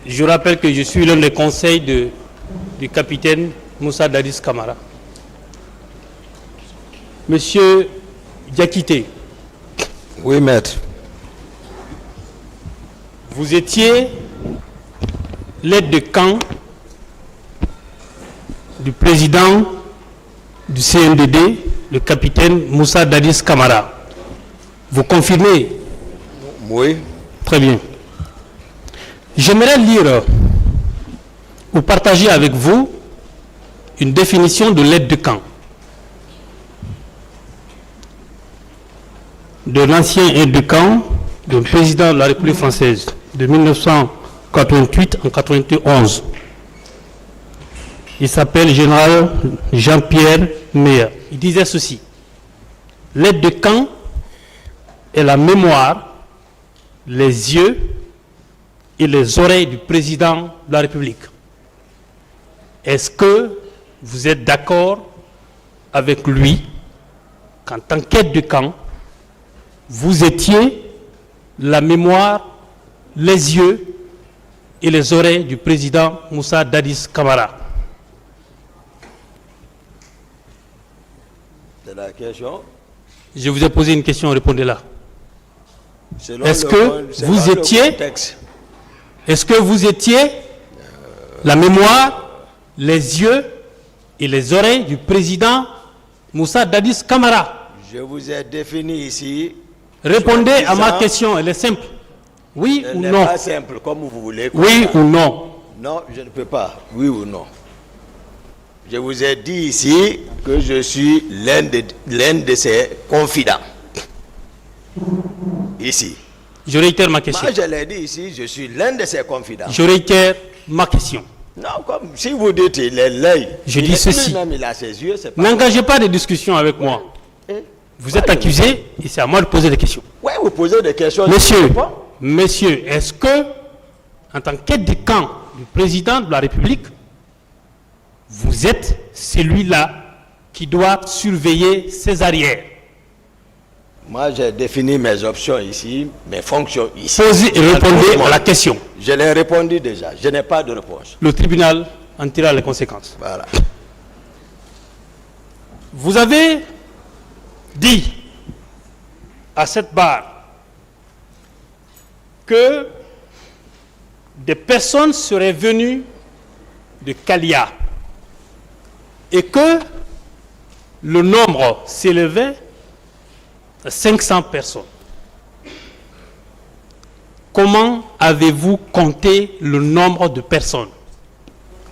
Je rappelle que je suis l'un des conseils du capitaine Moussa Dadis Camara. Monsieur Diakité. Oui, maître. Vous étiez l'aide de camp du président du CNDD, le capitaine Moussa Dadis Camara. Vous confirmez? Oui. Très bien. J'aimerais lire ou partager avec vous une définition de l'aide de camp de l'ancien aide de camp du président de la République française de 1988 en 91. Il s'appelle général Jean-Pierre Meyer. Il disait ceci: l'aide de camp est la mémoire, les yeux et les oreilles du président de la République. Est-ce que vous êtes d'accord avec lui qu'en tant qu'aide de camp, vous étiez la mémoire, les yeux et les oreilles du président Moussa Dadis Camara? C'est la question. Je vous ai posé une question, répondez-la. Est-ce que vous étiez la mémoire, les yeux et les oreilles du président Moussa Dadis Camara? Je vous ai défini ici. Répondez à ma question, elle est simple. Oui ou non? Elle n'est pas simple, comme vous voulez. Oui ou non? Non, je ne peux pas. Oui ou non? Je vous ai dit ici que je suis l'un de ses confidents. Ici. Je réitère ma question. Moi, je l'ai dit ici, je suis l'un de ses confidents. Je réitère ma question. Non, comme si vous dites il est l'œil. Je dis ceci. Il a ses yeux, c'est pas. N'engagez pas de discussion avec moi. Vous êtes accusé et c'est à moi de poser des questions. Oui, vous posez des questions. Monsieur, est-ce que, en tant qu'aide de camp du président de la République, vous êtes celui-là qui doit surveiller ses arrières? Moi, j'ai défini mes options ici, mes fonctions ici. Posez et répondez à la question. Je l'ai répondu déjà. Je n'ai pas de réponse. Le tribunal en tirera les conséquences. Voilà. Vous avez dit à cette barre que des personnes seraient venues de Kalia et que le nombre s'élevait à 500 personnes. Comment avez-vous compté le nombre de personnes?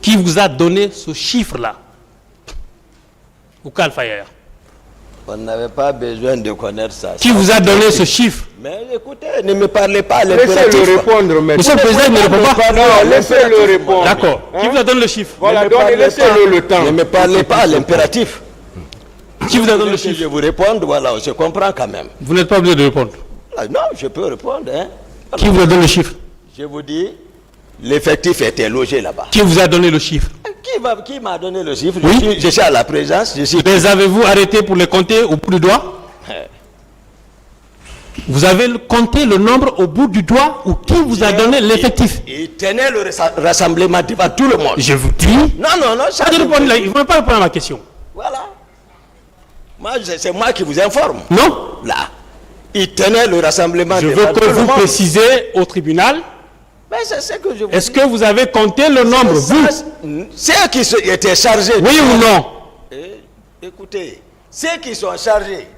Qui vous a donné ce chiffre-là? Ou Kalfayer? On n'avait pas besoin de connaître ça. Qui vous a donné ce chiffre? Mais écoutez, ne me parlez pas. Laissez-le répondre, Monsieur le Président, ne répond pas. Non, laissez-le répondre. D'accord. Qui vous a donné le chiffre? Voilà, donc laissez-le le temps. Ne me parlez pas à l'impératif. Qui vous a donné le chiffre? Je vous réponds, voilà, je comprends quand même. Vous n'êtes pas obligé de répondre. Ah, non, je peux répondre. Hein. Qui vous a donné le chiffre? Je vous dis, l'effectif était logé là-bas. Qui vous a donné le chiffre? Qui m'a donné le chiffre? Oui. Je suis à la présence. Les avez-vous arrêtés pour les compter au bout du doigt? Vous avez compté le nombre au bout du doigt ou qui vous a donné l'effectif? Il tenait le rassemblement devant tout le monde. Je vous dis. Non, ça. Ils ne vont pas répondre à ma question. Voilà. Moi, c'est moi qui vous informe. Non. Là. Il tenait le rassemblement Je devant veux tout que le vous monde. précisez au tribunal. Mais c'est ce que je vous Est-ce dis. que vous avez compté le nombre, vous? Ceux qui étaient chargés. Oui ou non? Écoutez, ceux qui sont chargés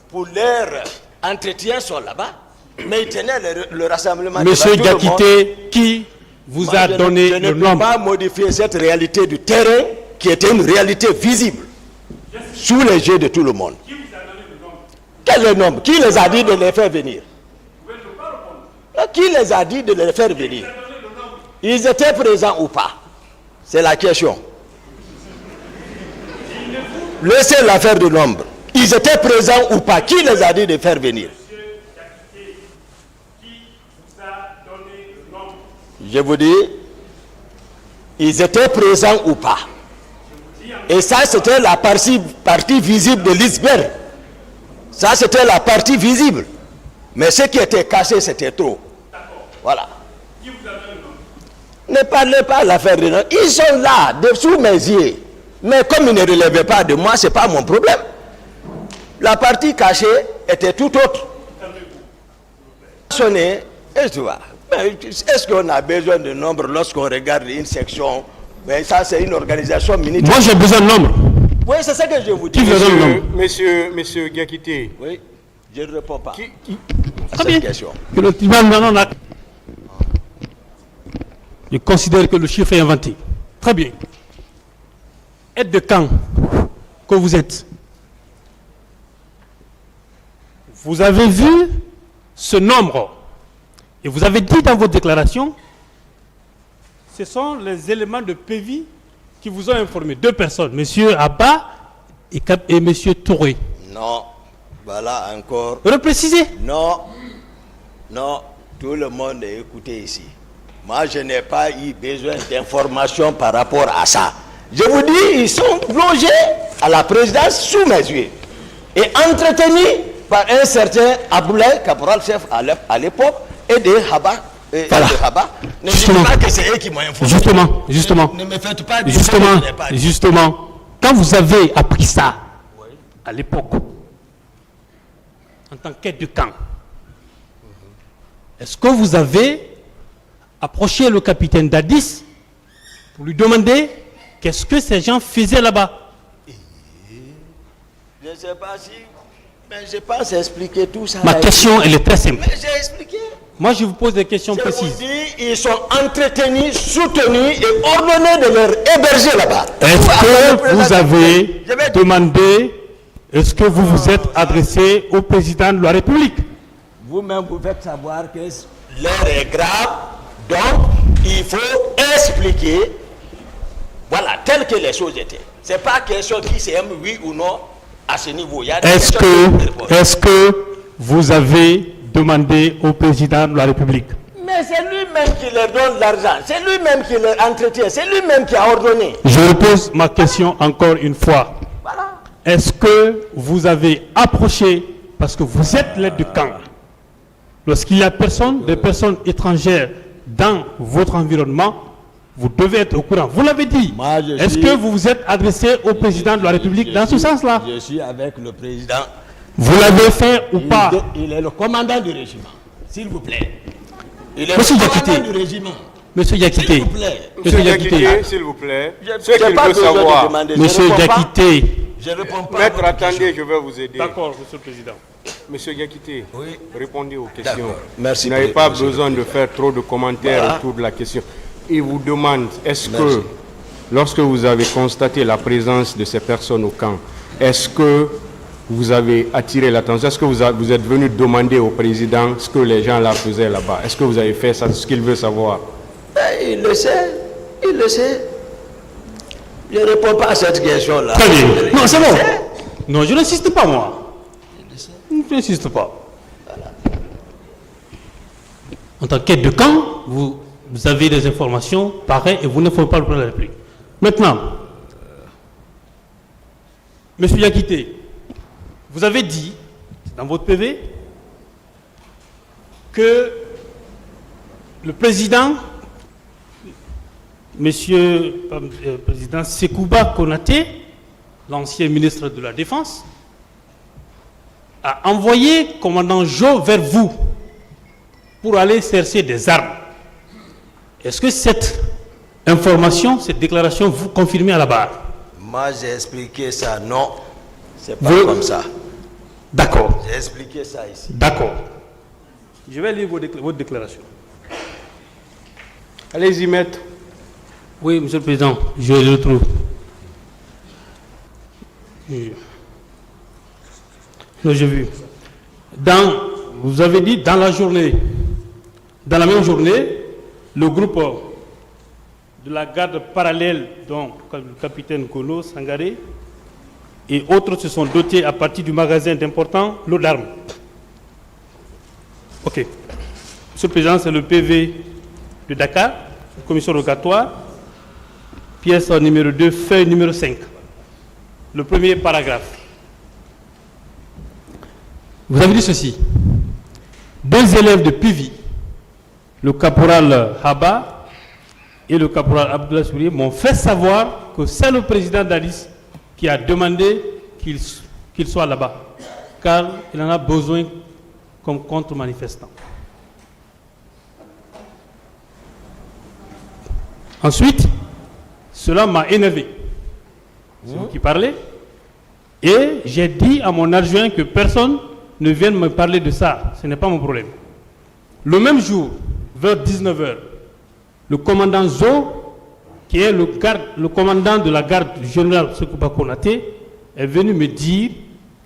pour leur entretien sont là-bas, mais ils tenaient le rassemblement. Monsieur devant tout le monde. Diakité, qui vous a donné le Je ne peux nombre? pas modifier cette réalité du terrain qui était une réalité visible sous les yeux de tout le monde. Qui vous a donné le nombre? Quel est le nombre? Qui les a dit de les faire venir? Qui les a dit de les faire venir? Ils étaient présents ou pas? C'est la question. Laissez l'affaire du nombre. Ils étaient présents ou pas? Qui les a dit de faire venir? Je vous dis, ils étaient présents ou pas? Et ça, c'était la partie visible de l'iceberg. Ça, c'était la partie visible. Mais ce qui était caché, c'était trop. Voilà. Ne parlez pas à l'affaire de nous. Ils sont là, sous mes yeux. Mais comme ils ne relevaient pas de moi, ce n'est pas mon problème. La partie cachée était tout autre. Est-ce qu'on a besoin de nombre lorsqu'on regarde une section? Mais ça, c'est une organisation militaire. Moi, j'ai besoin de nombre. Oui, c'est ça que je vous dis. Monsieur Diakité. Oui, je ne réponds pas à Très bien. cette question. Je considère que le chiffre est inventé. Très bien. Aide de camp que vous êtes. Vous avez vu ce nombre et vous avez dit dans votre déclaration, ce sont les éléments de PV qui vous ont informé. 2 personnes, M. Abba et M. Touré. Non, voilà encore. Reprécisez. Non, non, tout le monde est écouté ici. Moi, je n'ai pas eu besoin d'informations par rapport à ça. Je vous dis, ils sont plongés à la présidence sous mes yeux et entretenus par un certain Aboulaye, caporal-chef à l'époque, et des Haba. Voilà. Ne dites pas que c'est eux qui m'ont informé. Justement. Ne me faites pas dire Justement, quand vous avez appris ça, à l'époque, en tant qu'aide de camp, est-ce que vous avez approché le capitaine Dadis pour lui demander qu'est-ce que ces gens faisaient là-bas? Je ne sais pas si... Mais je pense expliquer tout ça. Ma question, elle est très simple. Mais j'ai expliqué. Moi, je vous pose des questions Je précises. vous dis, ils sont entretenus, soutenus et ordonnés de leur héberger là-bas. Est-ce que vous avez demandé, est-ce que vous vous êtes adressé au président de la République? Vous-même, vous faites savoir que l'heure est grave, donc il faut expliquer, voilà, tel que les choses étaient. Ce n'est pas question qui s'aime, oui ou non, à ce niveau. Est-ce que vous avez demandé au président de la République? Mais c'est lui-même qui leur donne l'argent, c'est lui-même qui leur entretient, c'est lui-même qui a ordonné. Je repose ma question encore une fois. Voilà. Est-ce que vous avez approché, parce que vous êtes l'aide de camp, lorsqu'il y a des personnes étrangères dans votre environnement, vous devez être au courant. Vous l'avez dit. Est-ce que vous vous êtes adressé au président de la République dans ce sens-là? Je suis avec le président. Vous l'avez fait ou pas? Il est le commandant du régiment, s'il vous plaît. Il est Monsieur le Diakité. commandant du régiment. Monsieur Diakité. S'il vous plaît. Monsieur Diakité, s'il vous plaît. Ce J'ai qu'il pas veut besoin de savoir. demander. Monsieur Diakité. Je ne réponds pas. Maître, attendez, je vais vous aider. D'accord, monsieur le président. Monsieur Diakité, Oui. répondez aux questions. D'accord. Merci. Vous n'avez pas Monsieur le besoin de faire trop de commentaires Voilà. autour de la question. Il vous demande, est-ce Merci. que, lorsque vous avez constaté la présence de ces personnes au camp, est-ce que vous avez attiré l'attention? Est-ce que vous êtes venu demander au président ce que les gens là faisaient là-bas? Est-ce que vous avez fait ça, ce qu'il veut savoir? Il le sait. Il le sait. Je ne réponds pas à cette question-là. Très bien. Non, c'est bon. Non, je n'insiste pas, moi. Je n'insiste pas. En tant qu'aide de camp, vous avez des informations pareilles et vous ne faites pas le président de la République. Maintenant, monsieur Diakité, vous avez dit dans votre PV que le président, monsieur président Sekouba Konaté, l'ancien ministre de la Défense, a envoyé commandant Jo vers vous pour aller chercher des armes. Est-ce que cette information, cette déclaration, vous confirmez à la barre? Moi, j'ai expliqué ça. Non, c'est pas Vous- comme ça. D'accord. J'ai expliqué ça ici. D'accord. Je vais lire votre déclaration. Allez-y, maître. Oui, monsieur le président, je le retrouve. Non, j'ai vu. Vous avez dit dans la journée, dans la même journée, le groupe de la garde parallèle, donc le capitaine Kono, Sangaré, et autres se sont dotés à partir du magasin d'importants lots d'armes. Ok. Monsieur le président, c'est le PV de Dakar, commission rogatoire, pièce numéro 2, feuille numéro 5. Le premier paragraphe. Vous avez dit ceci. 2 élèves de PIVI, le caporal Haba et le caporal Abdoulaye Sourié m'ont fait savoir que c'est le président Dadis qui a demandé qu'il soit là-bas, car il en a besoin comme contre-manifestant. Ensuite, cela m'a énervé. C'est vous qui parlez. Et j'ai dit à mon adjoint que personne ne vienne me parler de ça. Ce n'est pas mon problème. Le même jour, vers 19h, le commandant Zo, qui est le commandant de la garde du général Sekouba Konaté, est venu me dire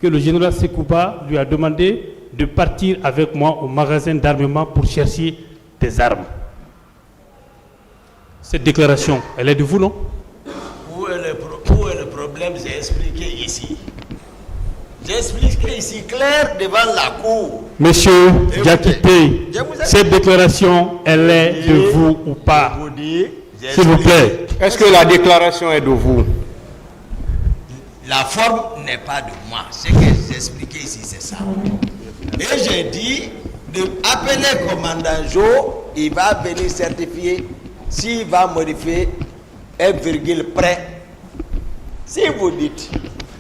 que le général Sekouba lui a demandé de partir avec moi au magasin d'armement pour chercher des armes. Cette déclaration, elle est de vous, non? Où est le problème? J'ai expliqué ici. J'ai expliqué ici clair devant la cour. Monsieur Diakité, cette déclaration, elle est de vous ou pas? S'il vous plaît. Est-ce que la déclaration est de vous? La forme n'est pas de moi. Ce que j'ai expliqué ici, c'est ça. Et j'ai dit d'appeler commandant Jo, il va venir certifier s'il va modifier un virgule près. Si vous dites,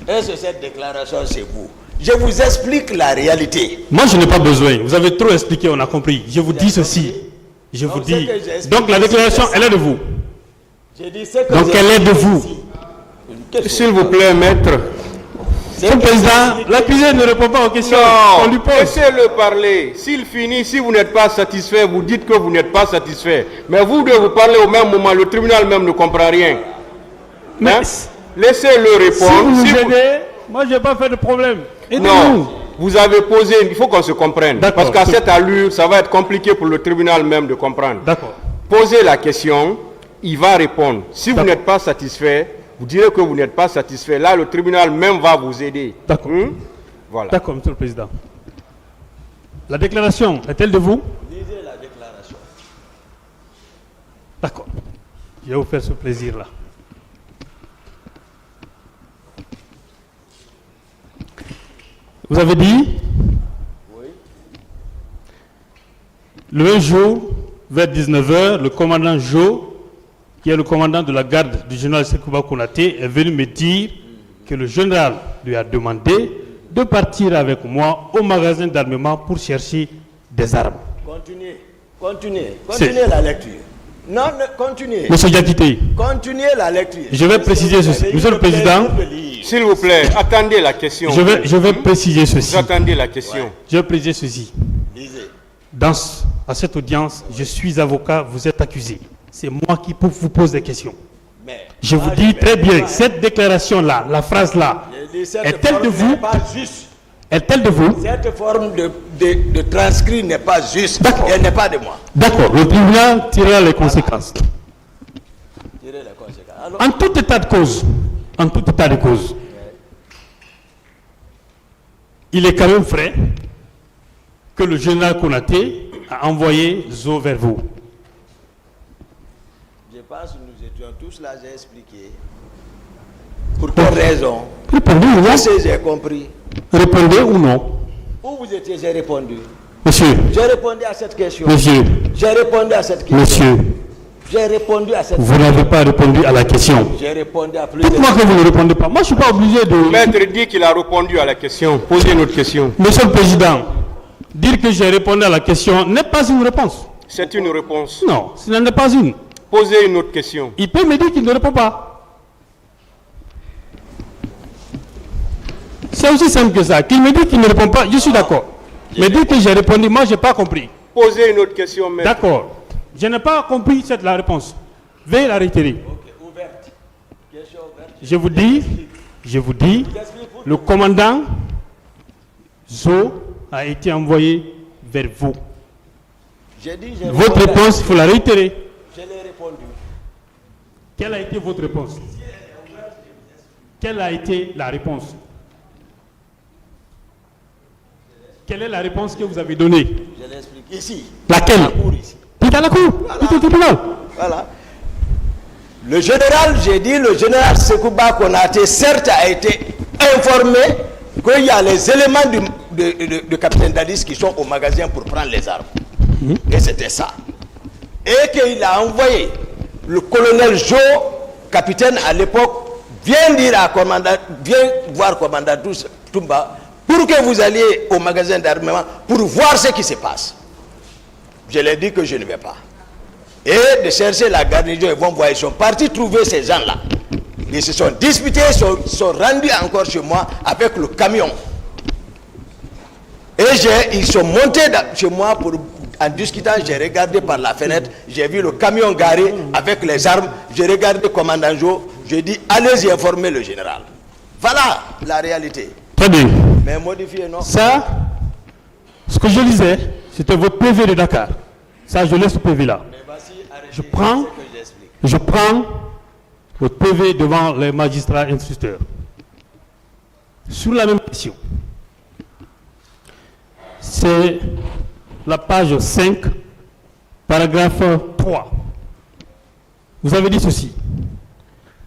est-ce que cette déclaration c'est vous? Je vous explique la réalité. Moi je n'ai pas besoin. Vous avez trop expliqué, on a compris. Je vous dis ceci. Je vous dis. Donc la déclaration, elle est de vous. Donc elle est de vous. S'il vous plaît, maître. Monsieur le Président, l'accusé ne répond pas aux questions. Non, on lui pose. Laissez-le parler. S'il finit, si vous n'êtes pas satisfait, vous dites que vous n'êtes pas satisfait. Mais vous devez vous parler au même moment. Le tribunal même ne comprend rien. Mais Hein? Laissez-le répondre. si vous nous aidez, moi je n'ai pas fait de problème. Non, vous avez posé, il faut qu'on se comprenne. D'accord. Parce qu'à cette allure, ça va être compliqué pour le tribunal même de comprendre. D'accord. Posez la question, il va répondre. Si vous n'êtes pas satisfait, vous direz que vous n'êtes pas satisfait. Là, le tribunal même va vous aider. D'accord. Voilà. D'accord, Monsieur le Président. La déclaration est-elle de vous? Lisez la déclaration. D'accord. Je vais vous faire ce plaisir-là. Vous avez dit? Oui. Le même jour, vers 19h, le commandant Jo, qui est le commandant de la garde du général Sekouba Konaté, est venu me dire que le général lui a demandé de partir avec moi au magasin d'armement pour chercher des armes. Continuez la lecture. Non, continuez. Monsieur Diakité, Continuez la lecture. je vais préciser ceci. Monsieur le Président, S'il vous plaît, attendez la question. je vais préciser ceci. Vous attendez la question. Je vais préciser ceci. Lisez. À cette audience, je suis avocat, vous êtes accusé. C'est moi qui peux vous poser des questions. Mais Je vous dis très bien, cette déclaration-là, la phrase-là, est-elle de vous? Est-elle de vous? Cette forme de transcrit n'est pas juste. D'accord. Elle n'est pas de moi. D'accord, le tribunal tirera les conséquences. Tirez les conséquences. Alors, En tout état de cause, il est quand même vrai que le général Konaté a envoyé Zo vers vous. je pense que nous étions tous là, j'ai expliqué. Pour quelle raison? Répondez ou non? Si j'ai compris. Répondez ou non? Où vous étiez, j'ai répondu. Monsieur, J'ai répondu à cette question. monsieur, J'ai répondu à cette question. monsieur, J'ai répondu à cette vous n'avez pas répondu à la question. J'ai répondu à plusieurs Dites-moi que vous ne répondez pas. Moi, je ne suis pas obligé de... Maître dit qu'il a répondu à la question. Posez une autre question. Monsieur le Président, dire que j'ai répondu à la question n'est pas une réponse. C'est une réponse. Non, ce n'en est pas une. Posez une autre question. Il peut me dire qu'il ne répond pas. C'est aussi simple que ça. Qu'il me dit qu'il ne répond pas, je suis d'accord. Mais dire que j'ai répondu, moi, je n'ai pas compris. Posez une autre question, maître. D'accord. Je n'ai pas compris la réponse. Veuillez la réitérer. Ok, ouverte. Question ouverte. Je vous dis, le commandant Zo a été envoyé vers vous. J'ai dit, Votre réponse, il faut la réitérer. Je l'ai répondu. Quelle a été votre réponse? Quelle a été la réponse? Quelle est la réponse que vous avez donnée? Je l'explique ici. Laquelle? La cour ici. Dites à la cour, dites au tribunal. Voilà. Le général, j'ai dit, le général Sekouba Konaté, certes, a été informé qu'il y a les éléments du capitaine Dadis qui sont au magasin pour prendre les armes. Et c'était ça. Et qu'il a envoyé le colonel Jo, capitaine à l'époque, viens voir commandant Toumba pour que vous alliez au magasin d'armement pour voir ce qui se passe. Je leur ai dit que je ne vais pas. Et de chercher la garnison, ils vont voir, ils sont partis trouver ces gens-là. Ils se sont disputés, ils sont rendus encore chez moi avec le camion. Et ils sont montés chez moi en discutant, j'ai regardé par la fenêtre, j'ai vu le camion garé avec les armes, j'ai regardé le commandant Jo, j'ai dit allez-y informer le général. Voilà la réalité. Très bien. Mais modifié, non? Ça, ce que je lisais, c'était votre PV de Dakar. Ça, je laisse ce PV là. Je prends votre PV devant les magistrats instructeurs. Sur la même question. C'est la page 5, paragraphe 3. Vous avez dit ceci.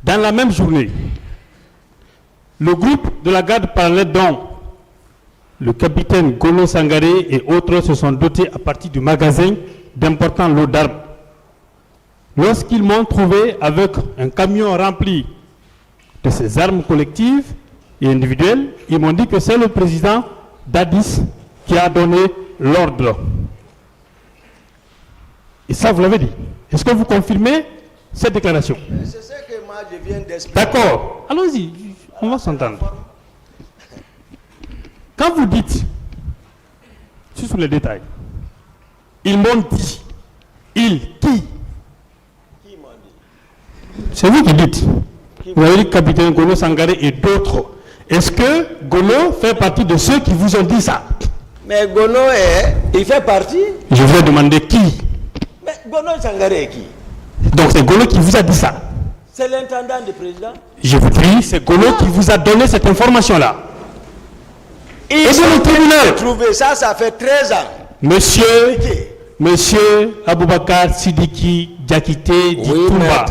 Dans la même journée, le groupe de la garde parallèle dont le capitaine Golo Sangaré et autres se sont dotés à partir du magasin d'importants lots d'armes. Lorsqu'ils m'ont trouvé avec un camion rempli de ces armes collectives et individuelles, ils m'ont dit que c'est le président Dadis qui a donné l'ordre. Et ça, vous l'avez dit. Est-ce que vous confirmez cette déclaration? C'est ce que moi je viens d'expliquer. D'accord. Allons-y, on va s'entendre. Quand vous dites, je suis sur les détails, ils m'ont dit, qui m'ont dit? C'est vous qui dites. Vous avez dit capitaine Golo Sangaré et d'autres. Est-ce que Golo fait partie de ceux qui vous ont dit ça? Mais Golo il fait partie. Je vous ai demandé qui. Mais Golo Sangaré est qui? Donc c'est Golo qui vous a dit ça. C'est l'intendant du président. Je vous dis, c'est Golo qui vous a donné cette information-là. Et c'est le tribunal. Trouvé ça, ça fait 13 ans. Monsieur Aboubakar Sidiki Diakité dit Toumba,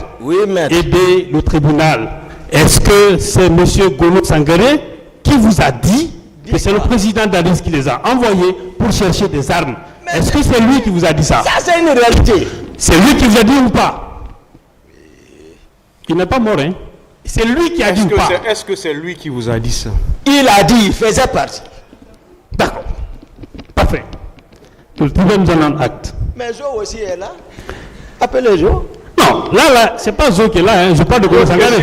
aidez le tribunal. Est-ce que c'est monsieur Golo Sangaré qui vous a dit que c'est le président Dadis qui les a envoyés pour chercher des armes? Est-ce que c'est lui qui vous a dit ça? Ça, c'est une réalité. C'est lui qui vous a dit ou pas? Il n'est pas mort, hein? C'est lui qui a dit ou pas? Est-ce que c'est lui qui vous a dit ça? Il a dit, il faisait partie. D'accord. Parfait. Le tribunal nous en acte. Mais Jo aussi est là. Appelez Jo. Non, là, c'est pas Zo qui est là, hein. Je parle de Golo Sangaré.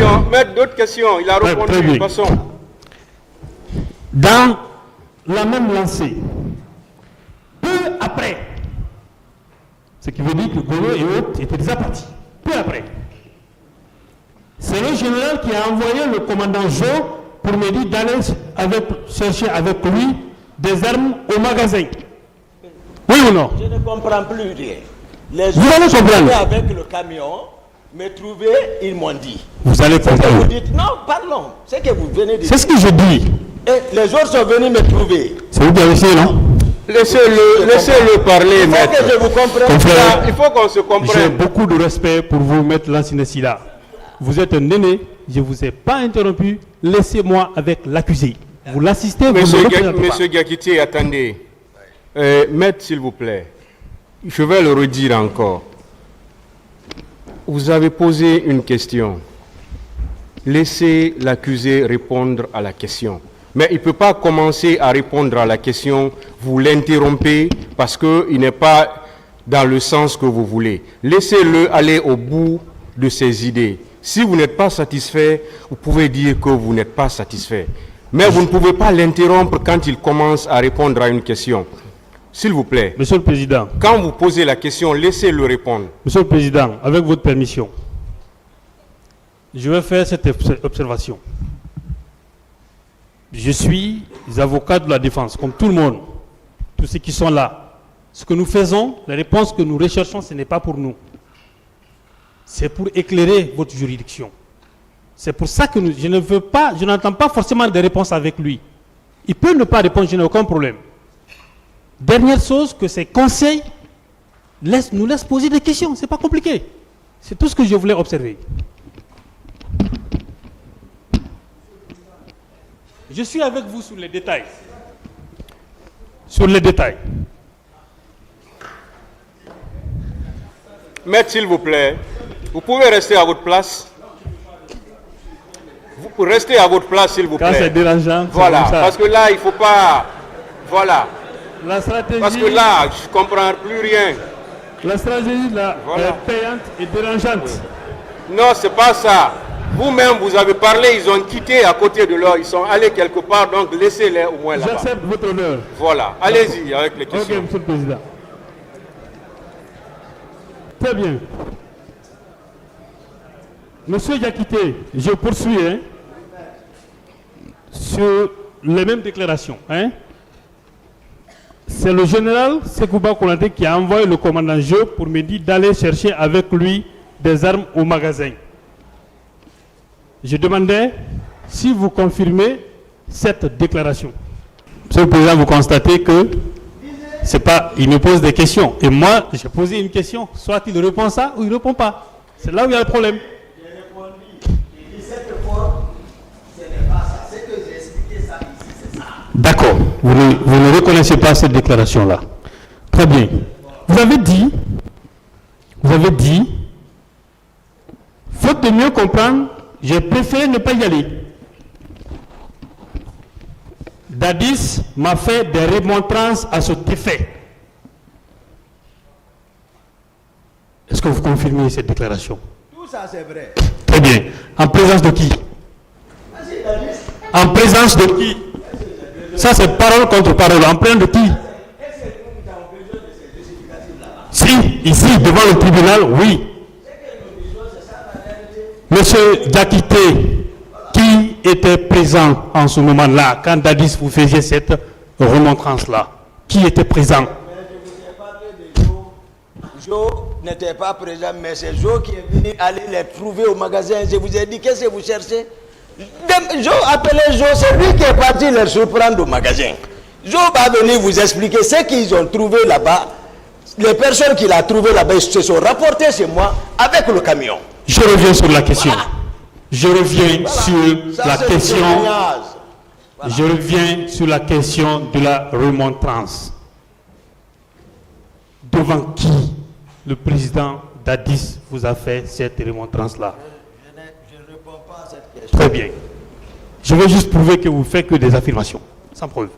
D'autres questions, il a répondu. Passons. Dans la même lancée, peu après, ce qui veut dire que Golo et autres étaient déjà partis. Peu après. C'est le général qui a envoyé le commandant Jo pour me dire d'aller chercher avec lui des armes au magasin. Oui ou non? Je ne comprends plus rien. Les vous allez comprendre. Avec le camion, me trouver, ils m'ont dit. Vous allez comprendre. Vous dites, non, parlons. C'est que vous venez de dire. C'est ce que je dis. Et les autres sont venus me trouver. C'est vous qui avez essayé, non? Laissez-le parler, maître. Il faut que je vous comprenne. Il faut qu'on se comprenne. J'ai beaucoup de respect pour vous, maître Lancinesi là. Vous êtes un aîné, je ne vous ai pas interrompu. Laissez-moi avec l'accusé. Vous l'assistez, vous ne le représentez pas. Monsieur Diakité, attendez. Maître, s'il vous plaît, je vais le redire encore. Vous avez posé une question. Laissez l'accusé répondre à la question. Mais il ne peut pas commencer à répondre à la question, vous l'interrompez parce qu'il n'est pas dans le sens que vous voulez. Laissez-le aller au bout de ses idées. Si vous n'êtes pas satisfait, vous pouvez dire que vous n'êtes pas satisfait. Mais vous ne pouvez pas l'interrompre quand il commence à répondre à une question. S'il vous plaît. Monsieur le Président. Quand vous posez la question, laissez-le répondre. Monsieur le Président, avec votre permission, je vais faire cette observation. Je suis avocat de la défense, comme tout le monde, tous ceux qui sont là. Ce que nous faisons, la réponse que nous recherchons, ce n'est pas pour nous. C'est pour éclairer votre juridiction. C'est pour ça que je n'entends pas forcément des réponses avec lui. Il peut ne pas répondre, je n'ai aucun problème. Dernière chose, que ces conseils nous laissent poser des questions, ce n'est pas compliqué. C'est tout ce que je voulais observer. Je suis avec vous sur les détails. Sur les détails. Maître, s'il vous plaît. Vous pouvez rester à votre place. Vous pouvez rester à votre place, s'il vous plaît. Quand c'est dérangeant, voilà, comme ça. parce que là, il ne faut pas... Voilà. La stratégie, Parce que là, je ne comprends plus rien. la stratégie là, Voilà. est payante et dérangeante. Non, c'est pas ça. Vous-même, vous avez parlé, ils ont quitté à côté de là. Ils sont allés quelque part, donc laissez-les au moins là-bas. J'accepte votre honneur. Voilà. Allez-y avec les Ok, questions. Monsieur le Président. Très bien. Monsieur Diakité, je poursuis hein, sur les mêmes déclarations. Hein. C'est le général Sekouba Konaté qui a envoyé le commandant Jo pour me dire d'aller chercher avec lui des armes au magasin. Je demandais si vous confirmez cette déclaration. Monsieur le Président, vous constatez que c'est pas, il me pose des questions. Et moi, j'ai posé une question. Soit il répond ça ou il ne répond pas. C'est là où il y a le problème. J'ai répondu, j'ai dit cette forme, ce n'est pas ça. Ce que j'ai expliqué ça ici, c'est ça. D'accord. Vous ne reconnaissez pas cette déclaration-là. Très bien. Vous avez dit, faute de mieux comprendre, j'ai préféré ne pas y aller. Dadis m'a fait des remontrances à cet effet. Est-ce que vous confirmez cette déclaration? Tout ça, c'est vrai. Très bien. En présence de qui? Vas-y, Dadis. En présence de qui? Ça, c'est parole contre parole. En présence de qui? Est-ce que nous avons besoin de ces justificatifs là-bas? Si, ici, devant le tribunal, oui. C'est que nous disons, c'est ça la réalité. Monsieur Diakité, qui était présent en ce moment-là, quand Dadis vous faisait cette remontrance-là? Qui était présent? Mais je vous ai parlé de Jo. Jo n'était pas présent, mais c'est Jo qui est venu aller les trouver au magasin. Je vous ai dit, qu'est-ce que vous cherchez? Jo, appelez Jo, c'est lui qui est parti les surprendre au magasin. Jo va venir vous expliquer ce qu'ils ont trouvé là-bas. Les personnes qu'il a trouvées là-bas se sont rapportées chez moi avec le camion. Je reviens sur la question. Je reviens Voilà. sur Ça, la c'est question. le témoignage. Voilà. Je reviens sur la question de la remontrance. Devant qui le président Dadis vous a fait cette remontrance-là? Je ne réponds pas à cette question. Très bien. Je veux juste prouver que vous ne faites que des affirmations, sans preuve.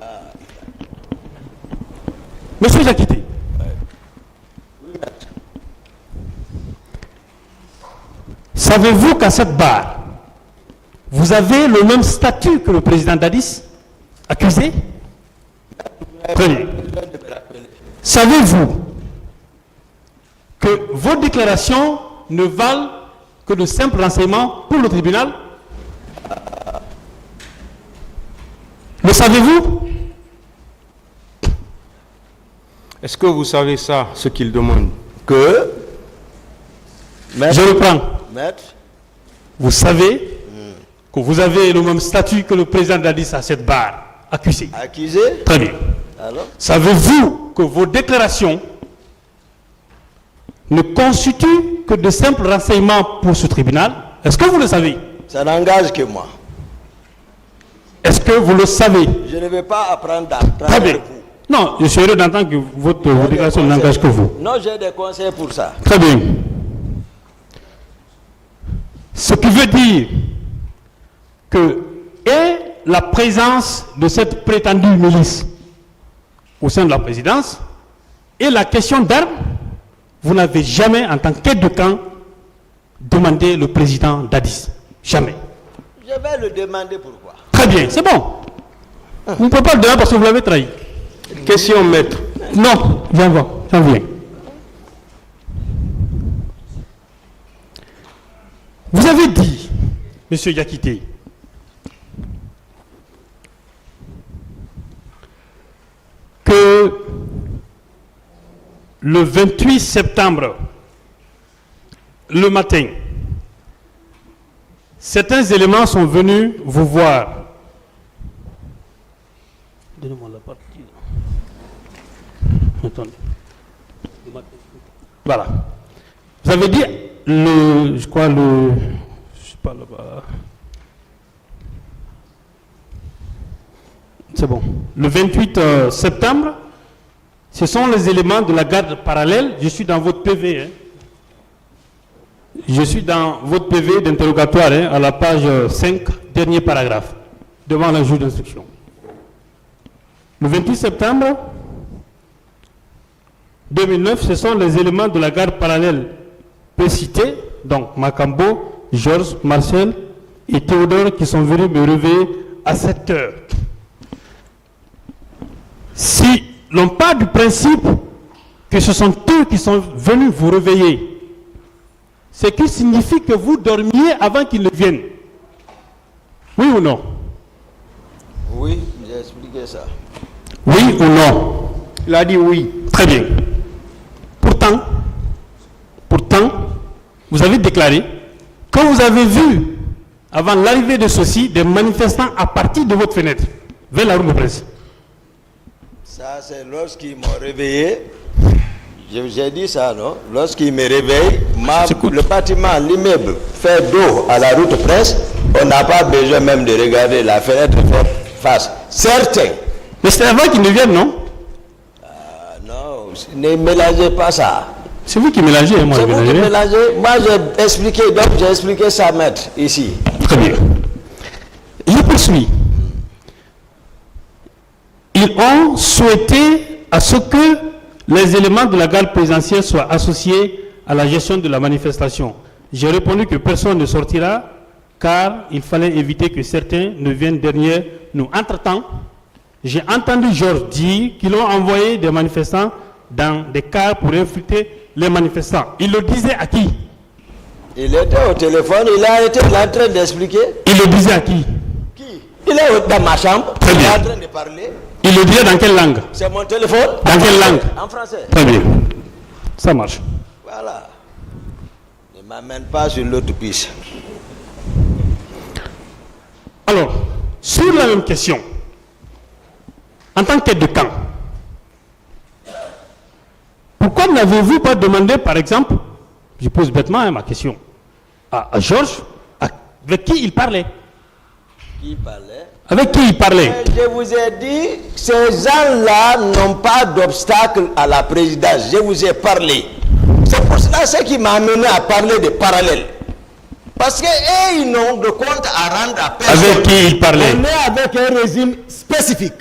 Monsieur Diakité, savez-vous qu'à cette barre, vous avez le même statut que le président Dadis, accusé? Très bien. Savez-vous que vos déclarations ne valent que de simples renseignements pour le tribunal? Le savez-vous? Est-ce que vous savez ça, ce qu'il demande? Que Je reprends. Maître, Vous savez que vous avez le même statut que le président Dadis à cette barre, accusé. accusé. Très bien. Alors, Savez-vous que vos déclarations ne constituent que de simples renseignements pour ce tribunal? Est-ce que vous le savez? ça n'engage que moi. Est-ce que vous le savez? Je ne vais pas apprendre Très d'apprendre bien. vous. Non, je suis heureux d'entendre que vos déclarations n'engagent que vous. Non, j'ai des conseils pour ça. Très bien. Ce qui veut dire que et la présence de cette prétendue milice au sein de la présidence et la question d'armes, vous n'avez jamais, en tant qu'aide de camp, demandé le président Dadis. Jamais. Je vais le demander pourquoi. Très bien, c'est bon. Vous ne pouvez pas le demander parce que vous l'avez trahi. Question, maître. Non, j'en viens. Vous avez dit, monsieur Diakité, que le 28 septembre, le matin, certains éléments sont venus vous voir. Donnez-moi la partie. Attendez. Voilà. Vous avez dit je sais pas là-bas. C'est bon. Le 28 septembre, ce sont les éléments de la garde parallèle. Je suis dans votre PV. Hein. Je suis dans votre PV d'interrogatoire, hein, à la page 5, dernier paragraphe, devant le juge d'instruction. Le 28 septembre 2009, ce sont les éléments de la garde parallèle précités, donc Macambo, Georges, Marcel et Théodore, qui sont venus me réveiller à 7 heures. Si l'on part du principe que ce sont eux qui sont venus vous réveiller, c'est qu'il signifie que vous dormiez avant qu'ils ne viennent. Oui ou non? Oui, j'ai expliqué ça. Oui ou non? Il a dit oui. Très bien. Pourtant, vous avez déclaré que vous avez vu, avant l'arrivée de ceux-ci, des manifestants à partir de votre fenêtre, vers la rue de Presse. Ça, c'est lorsqu'ils m'ont réveillé. J'ai dit ça, non? Lorsqu'ils me réveillent, le bâtiment, l'immeuble fait dos à la route Presse. On n'a pas besoin même de regarder la fenêtre face. Certains. Mais c'est avant qu'ils ne viennent, non? Non, ne mélangez pas ça. C'est vous qui mélangez, moi. C'est vous qui mélangez. Moi, j'ai expliqué, donc j'ai expliqué ça, maître, ici. Très bien. Je poursuis. Ils ont souhaité à ce que les éléments de la garde présidentielle soient associés à la gestion de la manifestation. J'ai répondu que personne ne sortira, car il fallait éviter que certains ne viennent derrière nous. Entre-temps, j'ai entendu Georges dire qu'ils ont envoyé des manifestants dans des cars pour infiltrer les manifestants. Il le disait à qui? Il était au téléphone, il a été en train d'expliquer. Il le disait à qui? Qui? Il est dans ma chambre, Très il est bien. en train de parler. Il le disait dans quelle langue? C'est mon téléphone. Dans quelle langue? En français. Très bien. Ça marche. Voilà. Ne m'amène pas sur l'autre piste. Alors, sur la même question, en tant qu'aide de camp, pourquoi n'avez-vous pas demandé, par exemple, je pose bêtement ma question, à Georges, avec qui il parlait? Qui parlait? Avec qui il parlait? Je vous ai dit, ces gens-là n'ont pas d'obstacle à la présidence. Je vous ai parlé. C'est pour cela ce qui m'a amené à parler de parallèle. Parce que ils n'ont de compte à rendre à personne. Avec qui il parlait? On est avec un régime spécifique.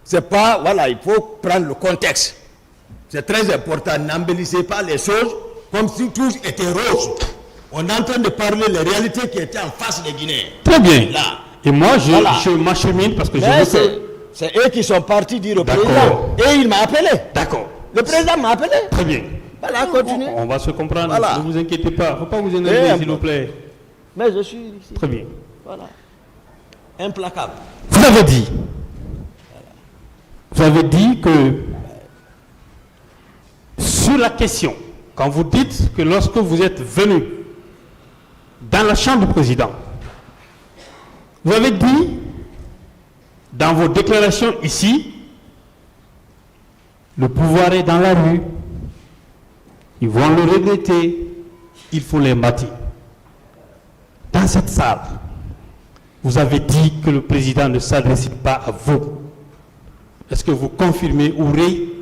C'est pas, voilà, il faut prendre le contexte. C'est très important. N'embellissez pas les choses comme si tout était rose. On est en train de parler des réalités qui étaient en face des Guinéens. Très bien. Là. Et moi, je Voilà. m'achemine parce que je Mais veux que... c'est eux qui sont partis dire au D'accord. président. Et il m'a appelé. D'accord. Le président m'a appelé. Très bien. Voilà, continue. On va se comprendre. Voilà. Ne vous inquiétez pas. Il ne faut pas vous énerver, s'il vous plaît. Mais je suis ici. Très bien. Voilà. Implacable. Vous avez dit que sur la question, quand vous dites que lorsque vous êtes venu dans la chambre du président, vous avez dit dans vos déclarations ici, le pouvoir est dans la rue, ils vont le regretter, il faut les bâtir. Dans cette salle, vous avez dit que le président ne s'adresse pas à vous. Est-ce que vous confirmez ou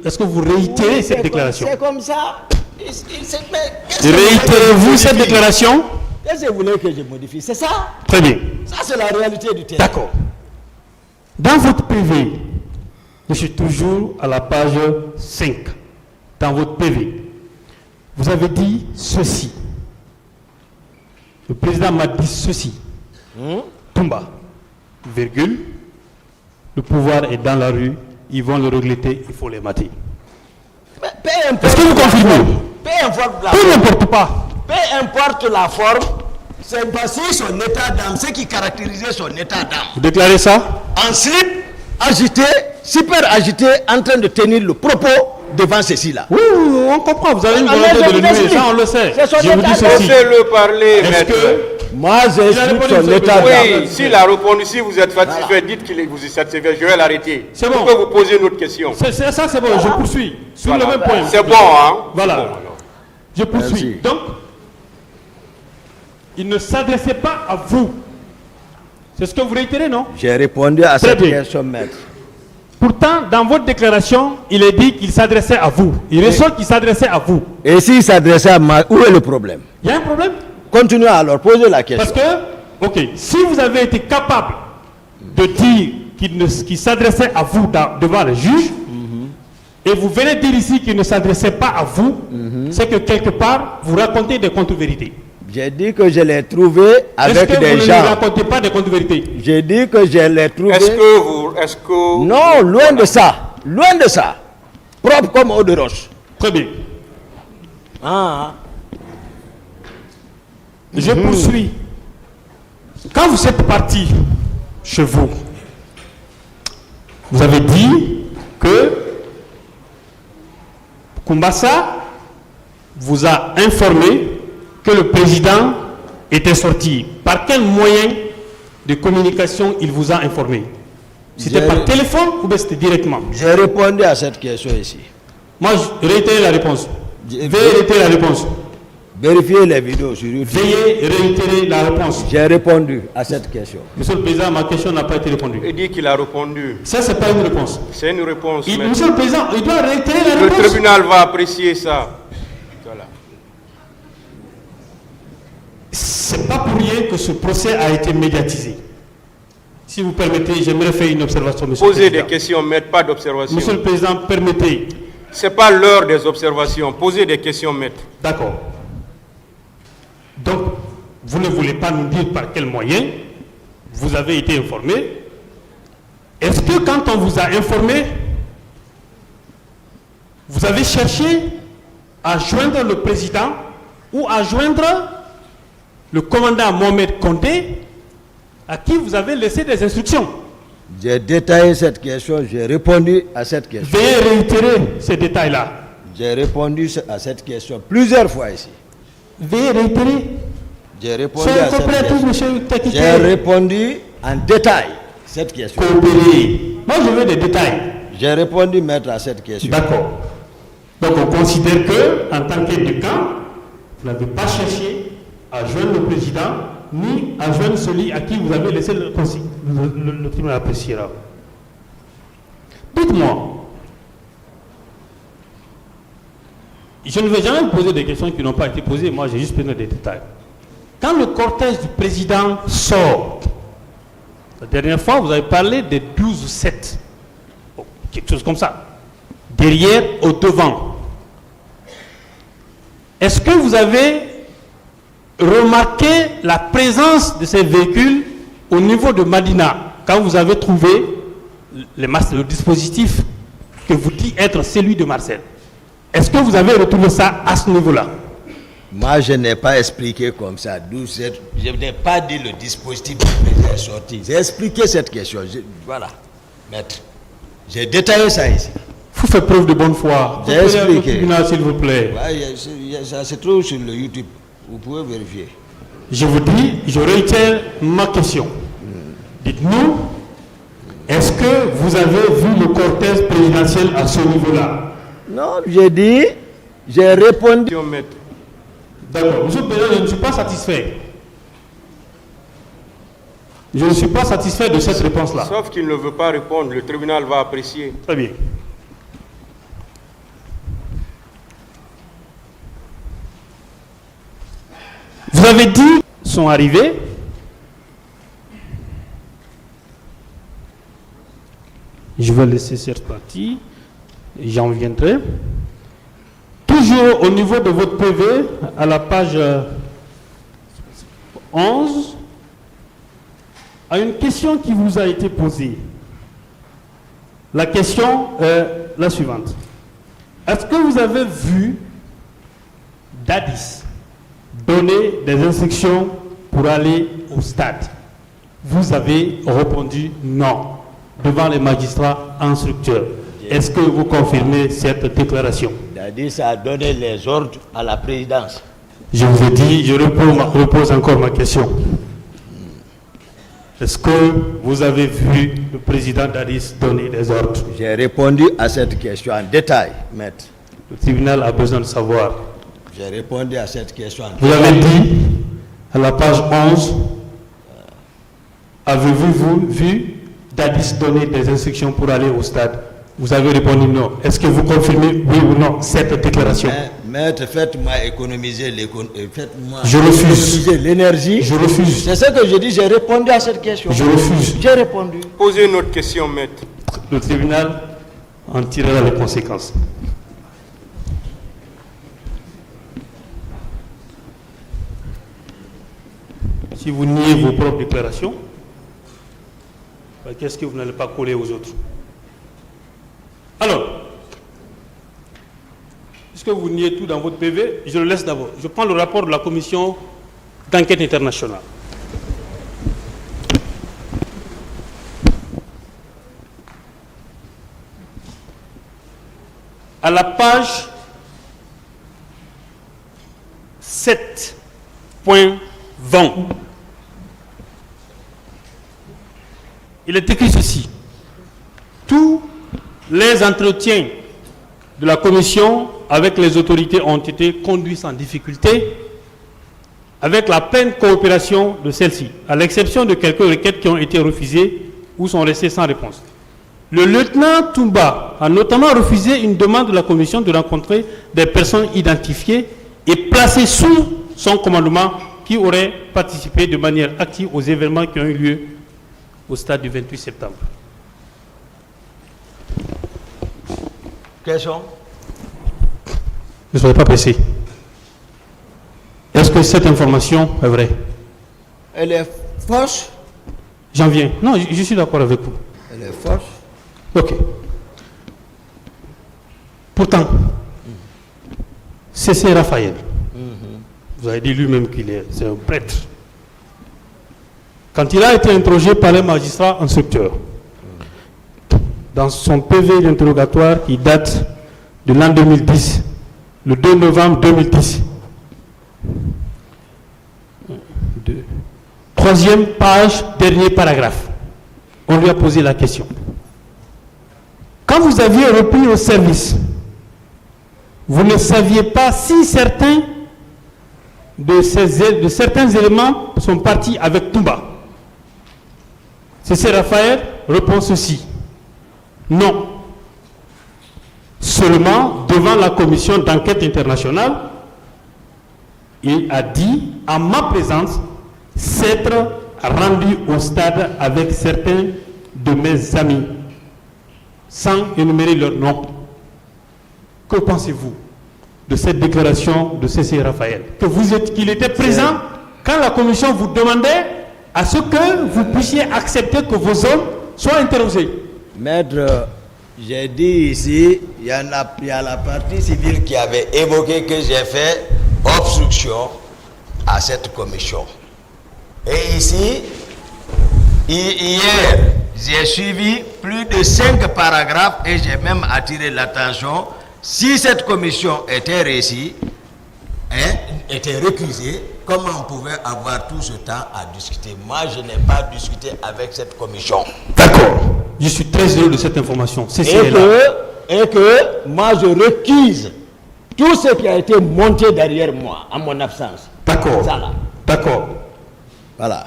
est-ce que vous réitérez Oui, cette déclaration? C'est comme ça. Réitérez-vous cette déclaration? Qu'est-ce que vous voulez que je modifie? C'est ça. Très bien. Ça, c'est la réalité du terrain. D'accord. Dans votre PV, je suis toujours à la page 5. Dans votre PV, vous avez dit ceci. Le président m'a dit ceci. Toumba, virgule, le pouvoir est dans la rue, ils vont le regretter, il faut les mater. Est-ce que vous confirmez? Peu n'importe pas. Peu importe la forme, c'est parce que son état d'âme, ce qui caractérisait son état d'âme. Vous déclarez ça? En slip, agité, super agité, en train de tenir le propos devant ceci-là. Oui, on comprend, vous avez une Ah, mais volonté je de le vous nier, explique. ça on le sait. C'est son Je vous état dis d'âme. ceci. Laissez-le parler, Est-ce maître. que... Moi, j'explique répondu son sur état le d'âme. Oui, s'il a répondu, si vous êtes satisfait, dites qu'il vous est satisfait, je vais l'arrêter. C'est Je bon. peux vous poser une autre question. Ça c'est bon, je poursuis. Sur Voilà. le même point. C'est bon, hein? Voilà. Bon, alors. Je poursuis. Merci. Donc, il ne s'adressait pas à vous. C'est ce que vous réitérez, non? J'ai répondu à Très cette bien. question, maître. Pourtant, dans votre déclaration, il est dit qu'il s'adressait à vous. Il ressort qu'il s'adressait à vous. Et s'il s'adressait à moi, où est le problème? Il y a un problème? Continuez alors, posez la question. Parce que, ok, si vous avez été capable de dire qu'il s'adressait à vous devant le juge, et vous venez dire ici qu'il ne s'adressait pas à vous, c'est que quelque part, vous racontez des contre-vérités. J'ai dit que je l'ai trouvé avec des gens. Est-ce que vous ne racontez pas des contre-vérités? J'ai dit que je l'ai trouvé... Est-ce que... Non, loin de ça. Loin de ça. Propre comme eau de roche. Très bien. Ah. Je poursuis. Quand vous êtes parti chez vous, vous avez dit que Kumbasa vous a informé que le président était sorti. Par quel moyen de communication il vous a informé? C'était par téléphone ou bien c'était directement? J'ai répondu à cette question ici. Moi, je réitère la réponse. Veuillez réitérer la réponse. Vérifiez les vidéos sur YouTube. Veuillez réitérer la réponse. J'ai répondu à cette question. Monsieur le Président, ma question n'a pas été répondue. Il dit qu'il a répondu. Ça, c'est pas une réponse. C'est une réponse. Monsieur le Président, il doit réitérer la Le réponse. tribunal va apprécier ça. Voilà. C'est pas pour rien que ce procès a été médiatisé. Si vous permettez, j'aimerais faire une observation, monsieur le Posez Président. des questions, maître, pas d'observation. Monsieur le Président, permettez. Ce n'est pas l'heure des observations. Posez des questions, maître. D'accord. Donc, vous ne voulez pas nous dire par quel moyen vous avez été informé. Est-ce que quand on vous a informé, vous avez cherché à joindre le président ou à joindre le commandant Mohamed Kondé, à qui vous avez laissé des instructions? J'ai détaillé cette question, j'ai répondu à cette question. Veuillez réitérer ces détails-là. J'ai répondu à cette question plusieurs fois ici. Veuillez réitérer. J'ai répondu à cette question. Monsieur Tekité. J'ai répondu en détail à cette question. Coopérer. Moi, je veux des détails. J'ai répondu, maître, à cette question. D'accord. Donc, on considère que, en tant qu'aide de camp, vous n'avez pas cherché à joindre le président, ni à joindre celui à qui vous avez laissé le tribunal apprécier. Dites-moi, je ne vais jamais poser des questions qui n'ont pas été posées, moi j'ai juste besoin des détails. Quand le cortège du président sort, la dernière fois vous avez parlé des 12 ou 7, quelque chose comme ça, derrière, au devant. Est-ce que vous avez remarqué la présence de ces véhicules au niveau de Madina, quand vous avez trouvé le dispositif que vous dites être celui de Marcel? Est-ce que vous avez retrouvé ça à ce niveau-là? Moi, je n'ai pas expliqué comme ça. Je n'ai pas dit le dispositif est sorti. J'ai expliqué cette question. Voilà, maître. J'ai détaillé ça ici. Vous faites preuve de bonne foi. J'ai expliqué. S'il vous plaît. Ouais, ça se trouve sur le YouTube. Vous pouvez vérifier. Je vous dis, je réitère ma question. Dites-nous, est-ce que vous avez vu le cortège présidentiel à ce niveau-là? Non, j'ai répondu. D'accord. Monsieur le Président, je ne suis pas satisfait. Je ne suis pas satisfait de cette réponse-là. Sauf qu'il ne veut pas répondre, le tribunal va apprécier. Très bien. Vous avez dit, sont arrivés. Je vais laisser cette partie. J'en viendrai. Toujours au niveau de votre PV, à la page 11, à une question qui vous a été posée. La question est la suivante. Est-ce que vous avez vu Dadis donner des instructions pour aller au stade? Vous avez répondu non devant les magistrats instructeurs. Est-ce que vous confirmez cette déclaration? Dadis a donné les ordres à la présidence. Je vous ai dit, je repose encore ma question. Est-ce que vous avez vu le président Dadis donner des ordres? J'ai répondu à cette question en détail, maître. Le tribunal a besoin de savoir. J'ai répondu à cette question en Vous détail. avez dit, à la page 11, avez-vous vu Dadis donné des instructions pour aller au stade? Vous avez répondu non. Est-ce que vous confirmez oui ou non cette déclaration? Maître, faites-moi économiser Je refuse. L'énergie. Je refuse. C'est ce que je dis, j'ai répondu à cette question. Je refuse. J'ai répondu. Posez une autre question, maître. Le tribunal en tirera les conséquences. Si vous niez vos propres déclarations, qu'est-ce que vous n'allez pas coller aux autres? Alors, puisque vous niez tout dans votre PV, je le laisse d'abord. Je prends le rapport de la commission d'enquête internationale. À la page 7.20, il est écrit ceci. Tous les entretiens de la commission avec les autorités ont été conduits sans difficulté, avec la pleine coopération de celle-ci, à l'exception de quelques requêtes qui ont été refusées ou sont restées sans réponse. Le lieutenant Toumba a notamment refusé une demande de la commission de rencontrer des personnes identifiées et placées sous son commandement qui auraient participé de manière active aux événements qui ont eu lieu au stade du 28 septembre. Question? Ne soyez pas pressés. Est-ce que cette information est vraie? Elle est fausse? J'en viens. Non, je suis d'accord avec vous. Elle est fausse? Ok. Pourtant, C.C. Raphaël, vous avez dit lui-même c'est un prêtre. Quand il a été interrogé par les magistrats instructeurs, dans son PV d'interrogatoire qui date de l'an 2010, le 2 novembre 2010, troisième page, dernier paragraphe, on lui a posé la question. Quand vous aviez repris au service, vous ne saviez pas si certains de certains éléments sont partis avec Toumba. C.C. Raphaël répond ceci. Non. Seulement, devant la commission d'enquête internationale, il a dit, à ma présence, s'être rendu au stade avec certains de mes amis, sans énumérer leur nom. Que pensez-vous de cette déclaration de C.C. Raphaël? Qu'il était présent quand la commission vous demandait à ce que vous puissiez accepter que vos hommes soient interrogés. Maître, j'ai dit ici, il y a la partie civile qui avait évoqué que j'ai fait obstruction à cette commission. Et ici, hier, j'ai suivi plus de 5 paragraphes et j'ai même attiré l'attention. Si cette commission était réussie, était récusée, comment on pouvait avoir tout ce temps à discuter? Moi, je n'ai pas discuté avec cette commission. D'accord. Je suis très heureux de cette information. Et que moi, je récuse tout ce qui a été monté derrière moi, en mon absence. D'accord. D'accord. Voilà.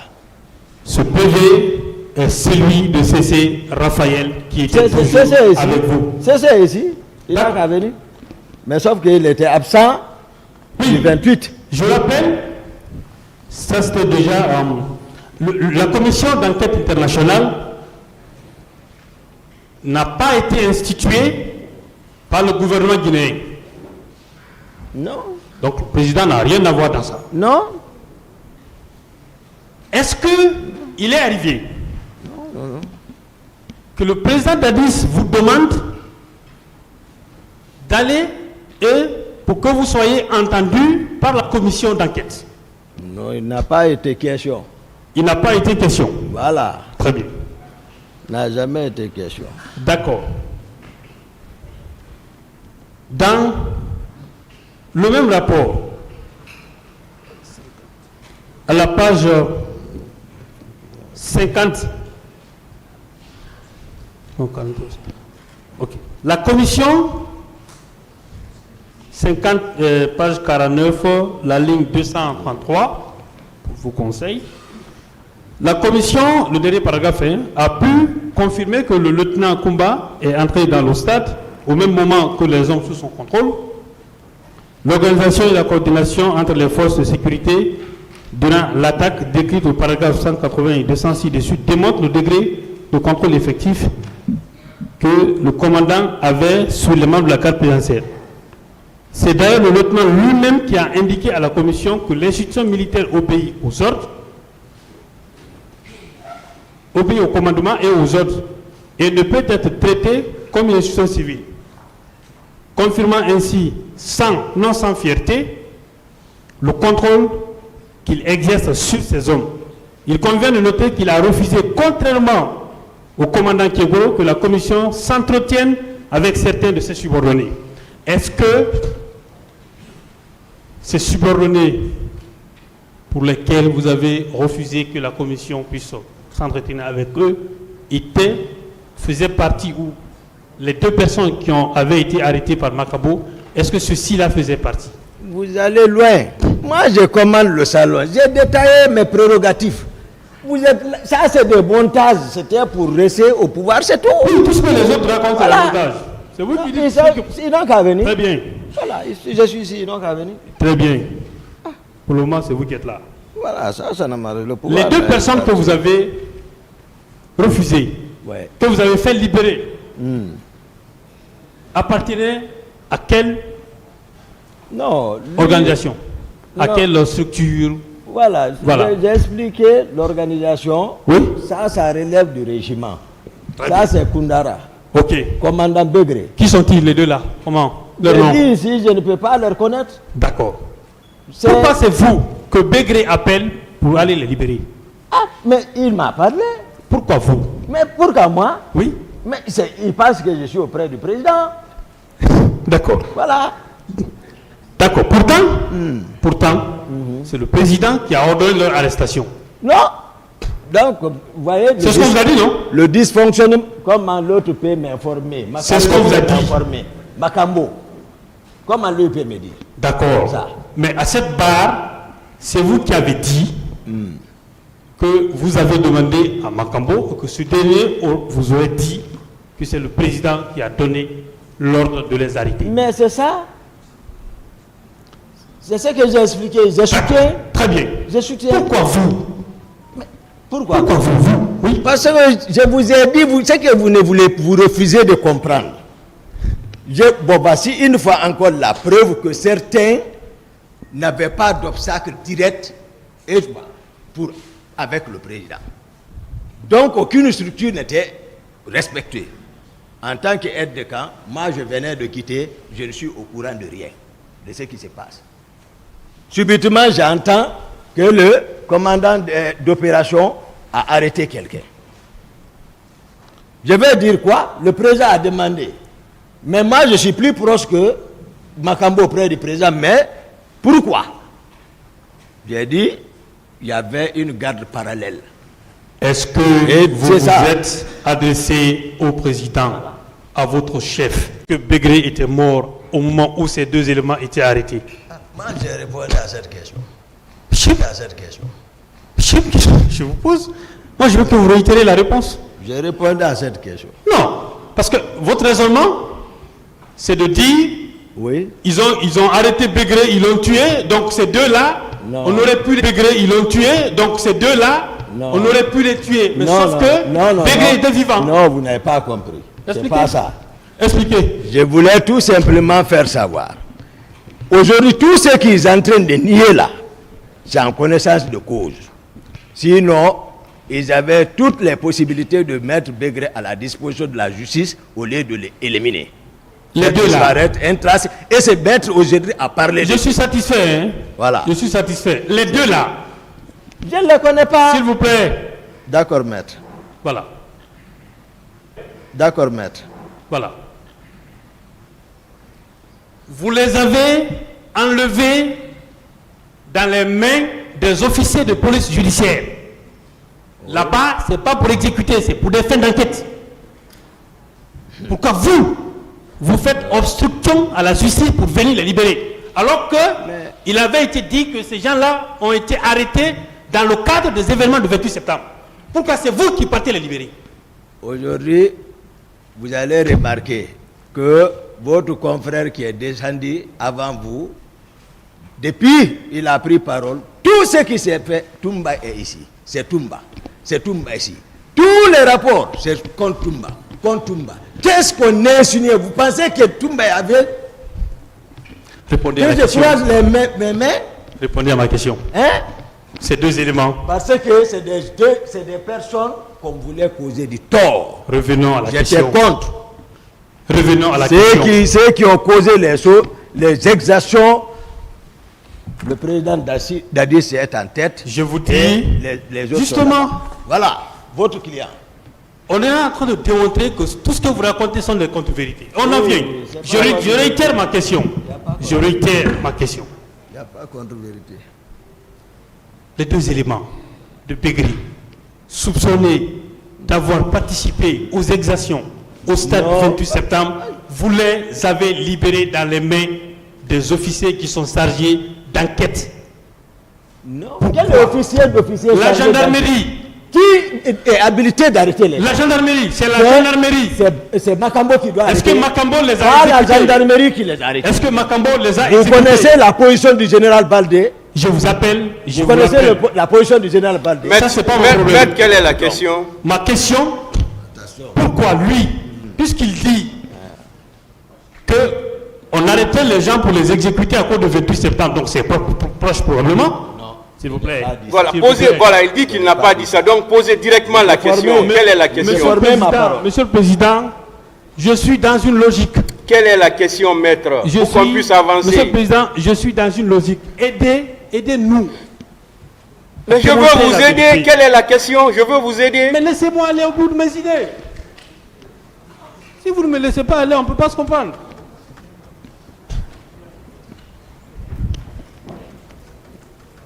Ce PV est celui de C.C. Raphaël qui était toujours avec vous. C'est ici. Il n'a qu'à venir. Mais sauf qu'il était absent du 28. Je rappelle, ça c'était déjà... la commission d'enquête internationale n'a pas été instituée par le gouvernement guinéen. Non. Donc le président n'a rien à voir dans ça. Non. Est-ce qu'il est arrivé que le président Dadis vous demande d'aller pour que vous soyez entendu par la commission d'enquête? Non, il n'a pas été question. Il n'a pas été question. Voilà. Très bien. N'a jamais été question. D'accord. Dans le même rapport, à la page 50, okay. La commission 50, page 49, la ligne 233, pour vos conseils, La commission, le dernier paragraphe, a pu confirmer que le lieutenant Kumba est entré dans le stade au même moment que les hommes sous son contrôle. L'organisation et la coordination entre les forces de sécurité durant l'attaque décrite au paragraphe 180 et 206 dessus démontrent le degré de contrôle effectif que le commandant avait sur les membres de la garde présidentielle. C'est d'ailleurs le lieutenant lui-même qui a indiqué à la commission que l'institution militaire obéit aux ordres, obéit au commandement et aux ordres, et ne peut être traitée comme une institution civile, confirmant ainsi, non sans fierté, le contrôle qu'il exerce sur ces hommes. Il convient de noter qu'il a refusé, contrairement au commandant Kiegoro, que la commission s'entretienne avec certains de ses subordonnés. Est-ce que ces subordonnés pour lesquels vous avez refusé que la commission puisse s'entretenir avec eux faisaient partie, ou les deux personnes qui avaient été arrêtées par Makabo, est-ce que ceux-ci-là faisaient partie? Vous allez loin. Moi, je commande le salon. J'ai détaillé mes prérogatives. Ça, c'est de montage. C'était pour rester au pouvoir, c'est tout. Oui, tout ce que les autres racontent, c'est le montage. C'est vous qui dites ça. Ils n'ont qu'à venir. Très bien. Voilà, je suis ici, ils n'ont qu'à venir. Très bien. Pour le moment, c'est vous qui êtes là. Voilà, ça n'a pas le pouvoir. Les deux personnes que vous avez refusées, ouais, que vous avez fait libérer, appartenaient à quelle organisation? À quelle structure? Voilà. J'ai expliqué l'organisation. Oui. Ça relève du régiment. Ça, c'est Kundara. Ok. Commandant Begré. Qui sont-ils les deux là? Comment? Leur nom? Je dis ici, je ne peux pas les reconnaître. D'accord. Pourquoi c'est vous que Begré appelle pour aller les libérer? Ah, mais il m'a parlé. Pourquoi vous? Mais pourquoi moi? Oui. Mais il pense que je suis auprès du président. D'accord. Voilà. D'accord. Pourtant, c'est le président qui a ordonné leur arrestation. Non. Donc, vous voyez... C'est ce qu'on vous a dit, non? Le dysfonctionnement, comment l'autre peut m'informer? C'est ce qu'on vous a dit. Makambo, comment l'autre peut me dire? D'accord. Mais à cette barre, c'est vous qui avez dit que vous avez demandé à Makambo, que ce dernier vous aurait dit que c'est le président qui a donné l'ordre de les arrêter. Mais c'est ça. C'est ce que j'ai expliqué. J'ai soutenu. Très bien. J'ai soutenu. Pourquoi vous? Mais pourquoi vous? Oui. Parce que je vous ai dit, c'est que vous refusez de comprendre. Voici une fois encore la preuve que certains n'avaient pas d'obstacle direct avec le président. Donc aucune structure n'était respectée. En tant qu'aide de camp, moi je venais de quitter, je ne suis au courant de rien, de ce qui se passe. Subitement, j'entends que le commandant d'opération a arrêté quelqu'un. Je vais dire quoi? Le président a demandé. Mais moi, je suis plus proche que Makambo auprès du président. Mais pourquoi? J'ai dit, il y avait une garde parallèle. Est-ce que vous êtes adressé au président, à votre chef, que Begré était mort au moment où ces deux éléments étaient arrêtés? Moi, j'ai répondu à cette question. Je vous pose. Moi, je veux que vous réitérez la réponse. J'ai répondu à cette question. Non, parce que votre raisonnement, c'est de dire, oui, ils ont arrêté Begré, ils l'ont tué, donc ces deux-là, on aurait pu les Begré, ils l'ont tué, donc ces deux-là, on aurait pu les tuer. Mais sauf que Begré était vivant. Non, vous n'avez pas compris. C'est pas ça. Expliquez. Je voulais tout simplement faire savoir. Aujourd'hui, tout ce qu'ils sont en train de nier là, c'est en connaissance de cause. Sinon, ils avaient toutes les possibilités de mettre Begré à la disposition de la justice au lieu de l'éliminer. Les deux là. Et se mettre aujourd'hui à parler. Je suis satisfait. Hein? Voilà. Je suis satisfait. Les deux là. Je ne les connais pas. S'il vous plaît. D'accord, maître. Voilà. D'accord, maître. Voilà. Vous les avez enlevés dans les mains des officiers de police judiciaire. Là-bas, ce n'est pas pour exécuter, c'est pour des fins d'enquête. Pourquoi vous faites obstruction à la justice pour venir les libérer? Alors qu'il avait été dit que ces gens-là ont été arrêtés dans le cadre des événements du 28 septembre. Pourquoi c'est vous qui partez les libérer? Aujourd'hui, vous allez remarquer que votre confrère qui est descendu avant vous, depuis il a pris parole, tout ce qui s'est fait, Toumba est ici. C'est Toumba. C'est Toumba ici. Tous les rapports, c'est contre Toumba. Contre Toumba. Qu'est-ce qu'on a insinué? Vous pensez que Toumba avait... Répondez à la Que je question. croise mes mains? Répondez à ma question. Hein? Ces deux éléments. Parce que c'est des personnes qu'on voulait causer du tort. Revenons à la J'étais question. contre. Revenons à la question. Ceux qui ont causé les exactions, le président Dadis est en tête. Je vous Et dis, les autres justement, sont là-bas. Voilà, votre client. on est en train de démontrer que tout ce que vous racontez sont des contre-vérités. On en Oui, vient. c'est Je, pas je réitère ma question. Je réitère ma question. Il n'y a pas contre-vérité. Les deux éléments de Pégri, soupçonnés d'avoir participé aux exactions au stade Non. du 28 septembre, vous les avez libérés dans les mains des officiers qui sont chargés d'enquête. Non. Quel officier d'officier La gendarmerie, qui est habilité d'arrêter les gens? la gendarmerie, c'est la gendarmerie. C'est Makambo qui doit Est-ce arrêter. que Makambo les Pas a la exécutés? gendarmerie qui les arrête. Est-ce que Makambo les a Vous exécutés? connaissez la position du général Baldé? Je vous appelle, je Vous vous connaissez rappelle. la position du général Baldé? Ça, c'est pas mon Maître, problème. maître, quelle est la question? Ma question, pourquoi lui, puisqu'il dit que on arrêtait les gens pour les exécuter à cause du 28 septembre, donc c'est proche probablement. Non. S'il vous plaît. Voilà, S'il vous posez, plaît. voilà, il dit qu'il n'a pas dit ça. Donc posez directement la question. Quelle est la question? Monsieur le Président, je suis dans une logique. Quelle est la question, maître? Pour qu'on puisse Monsieur le avancer. Président, je suis dans une logique. Aidez-nous. Mais je veux Démontrer vous la aider. vérité. Quelle est la question? Je veux vous aider. Mais laissez-moi aller au bout de mes idées. Si vous ne me laissez pas aller, on ne peut pas se comprendre.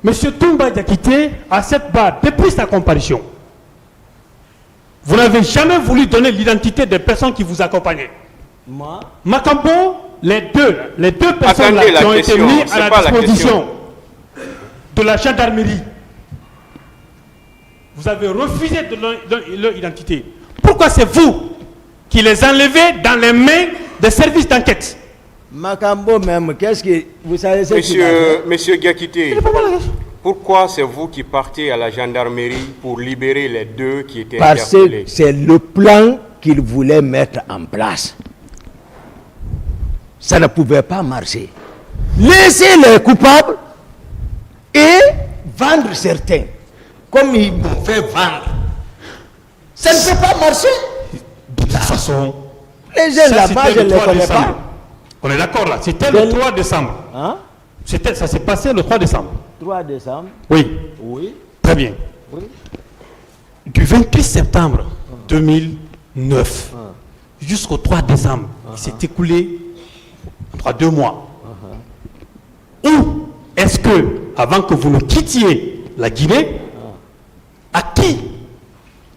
Monsieur Toumba Diakité, à cette barre, depuis sa comparution, vous n'avez jamais voulu donner l'identité des personnes qui vous accompagnaient. Moi, Makambo, les deux personnes Attendez, là, la qui ont été question, mises c'est à pas la la disposition de la gendarmerie, vous avez refusé de leur identité. Pourquoi c'est vous qui les enlevez dans les mains des services d'enquête? Makambo même, qu'est-ce que vous savez ce qu'il a fait? Monsieur Gakité, pourquoi c'est vous qui partez à la gendarmerie pour libérer les deux qui étaient Parce que interpellés? c'est le plan qu'il voulait mettre en place. Ça ne pouvait pas marcher. Laissez les coupables et vendre certains, comme ils m'ont fait vendre. Ça ne peut pas marcher. De toute façon, Les gens ça, là-bas, je c'était ne le les 3 connais décembre. pas. On est d'accord là, c'était le 3 décembre. Hein? Ça s'est passé le 3 décembre. 3 décembre, Oui, oui. très bien. Oui. Du 28 septembre 2009 jusqu'au 3 décembre, il s'est écoulé 2 mois. Où est-ce que, avant que vous ne quittiez la Guinée, à qui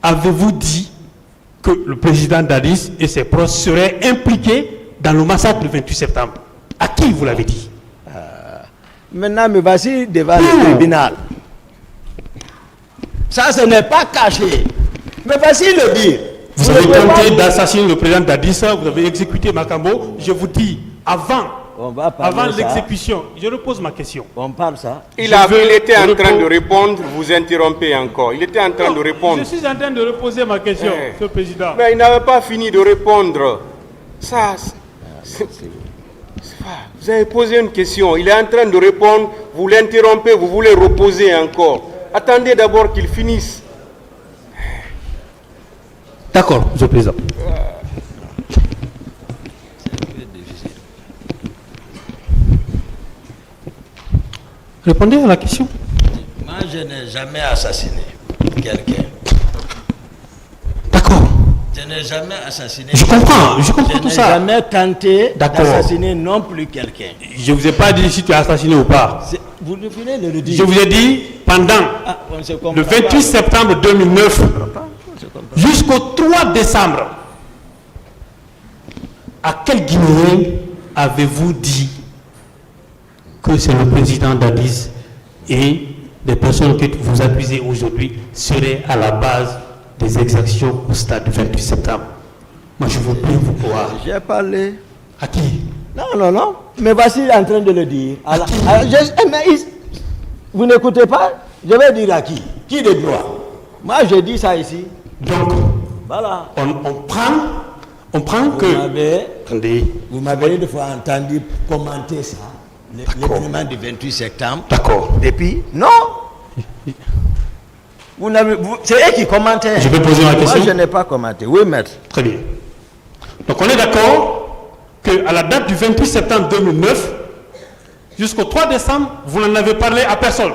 avez-vous dit que le président Dadis et ses proches seraient impliqués dans le massacre du 28 septembre? À qui vous l'avez dit? Maintenant, me voici devant le tribunal. Ça, ce n'est pas caché. Mais voici le dire. Vous avez tenté d'assassiner le président Dadis, vous avez exécuté Makambo. Je vous dis, avant l'exécution, je repose ma question. On parle ça. Il était en train de répondre, vous interrompez encore. Il était en train de répondre. Je suis en train de reposer ma question, Monsieur le Président. Mais il n'avait pas fini de répondre. Ça, vous avez posé une question. Il est en train de répondre, vous l'interrompez, vous voulez reposer encore. Attendez d'abord qu'il finisse. D'accord, Monsieur le Président. Répondez à la question. Moi, je n'ai jamais assassiné quelqu'un. D'accord. Je n'ai jamais assassiné. Je comprends Je tout n'ai ça. jamais tenté D'accord. d'assassiner non plus quelqu'un. Je ne vous ai pas dit si tu as assassiné ou pas. Vous venez de le dire. Je vous ai dit pendant Ah, on ne se comprend le pas. 28 septembre 2009 jusqu'au 3 décembre, à quel Guinéen avez-vous dit que c'est le président Dadis et des personnes que vous accusez aujourd'hui seraient à la base des exactions au stade du 28 septembre. Moi, je veux bien vous croire. J'ai parlé. À qui? Non. Mais voici en train de le dire. Vous n'écoutez pas? Je vais dire à qui? Qui de droit? Moi, je dis ça ici. Donc, voilà. On prend que... Vous m'avez une fois entendu commenter ça, l'événement du 28 septembre. D'accord. Depuis? Non. C'est eux qui commentaient. Je peux poser ma question? Moi, je n'ai pas commenté. Oui, maître. Très bien. Donc, on est d'accord qu'à la date du 28 septembre 2009, jusqu'au 3 décembre, vous n'en avez parlé à personne.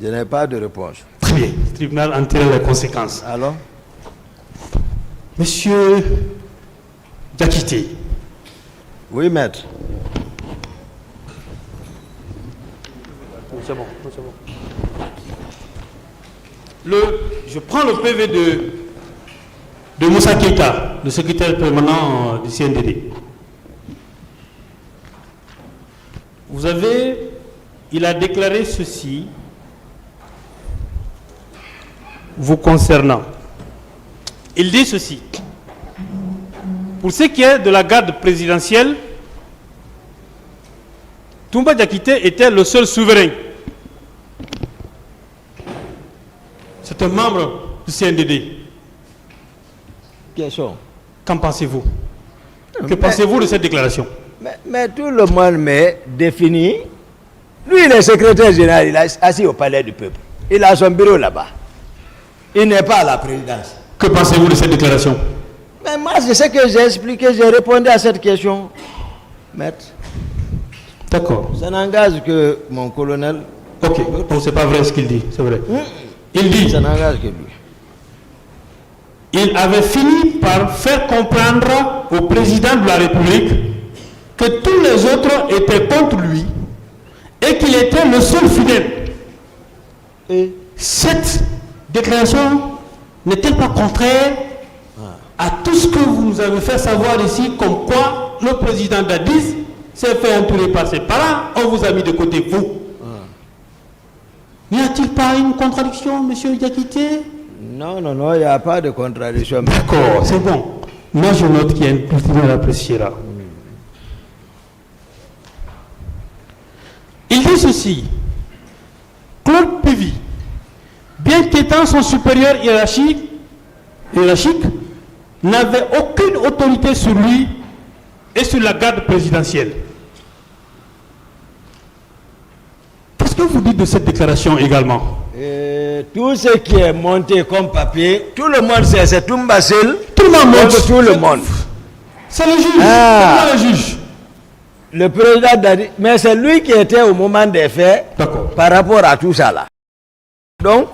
Je n'ai pas de réponse. Très bien. Le tribunal en tire les conséquences. Alors? Monsieur Diakité. Oui, maître. C'est bon. Je prends le PV de Moussa Keïta, le secrétaire permanent du CNDD. Il a déclaré ceci vous concernant. Il dit ceci. Pour ce qui est de la garde présidentielle, Toumba Diakité était le seul souverain. C'est un membre du CNDD. Question. Qu'en pensez-vous? Que pensez-vous de cette déclaration? Mais tout le monde m'est défini. Lui, il est secrétaire général, il est assis au palais du peuple. Il a son bureau là-bas. Il n'est pas à la présidence. Que pensez-vous de cette déclaration? Mais moi, c'est ce que j'ai expliqué, j'ai répondu à cette question. Maître. D'accord. Ça n'engage que mon colonel. Ok, donc c'est pas vrai ce qu'il dit, c'est vrai. Il dit, Ça n'engage que lui. il avait fini par faire comprendre au président de la République que tous les autres étaient contre lui et qu'il était le seul fidèle. Et Cette déclaration n'est-elle pas contraire à tout ce que vous nous avez fait savoir ici, comme quoi le président Dadis s'est fait entourer par ses parents, on vous a mis de côté, vous. N'y a-t-il pas une contradiction, monsieur Diakité? non, il n'y a pas de contradiction. D'accord, c'est bon. Moi, je note qu'il y a une tribunal appréciera. Il dit ceci. Claude Pévy, bien qu'étant son supérieur hiérarchique, n'avait aucune autorité sur lui et sur la garde présidentielle. Qu'est-ce que vous dites de cette déclaration également? Tout ce qui est monté comme papier, tout le monde sait, c'est Toumbasil. Tout le monde monte. Tout le monde. C'est le juge. Ah. C'est le juge. Le président Dadi, mais c'est lui qui était au moment des faits. D'accord. Par rapport à tout ça là. Donc,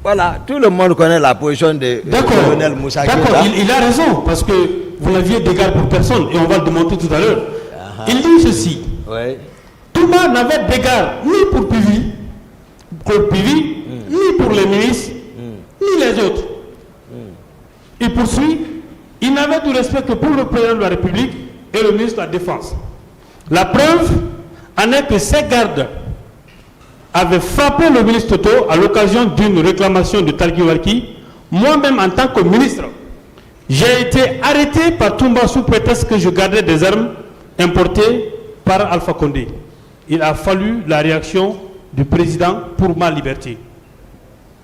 voilà, tout le monde connaît la position de colonel Moussa Keïta. D'accord, il a raison, parce que vous n'aviez d'égard pour personne, et on va le démontrer tout à l'heure. Il dit ceci. Oui. Touma n'avait d'égard ni pour Claude Pévy, ni pour les ministres, ni les autres. Il poursuit, il n'avait de respect que pour le président de la République et le ministre de la Défense. La preuve en est que ces gardes avaient frappé le ministre Toto à l'occasion d'une réclamation de Talguy Warki. Moi-même, en tant que ministre, j'ai été arrêté par Toumba sous prétexte que je gardais des armes importées par Alpha Condé. Il a fallu la réaction du président pour ma liberté.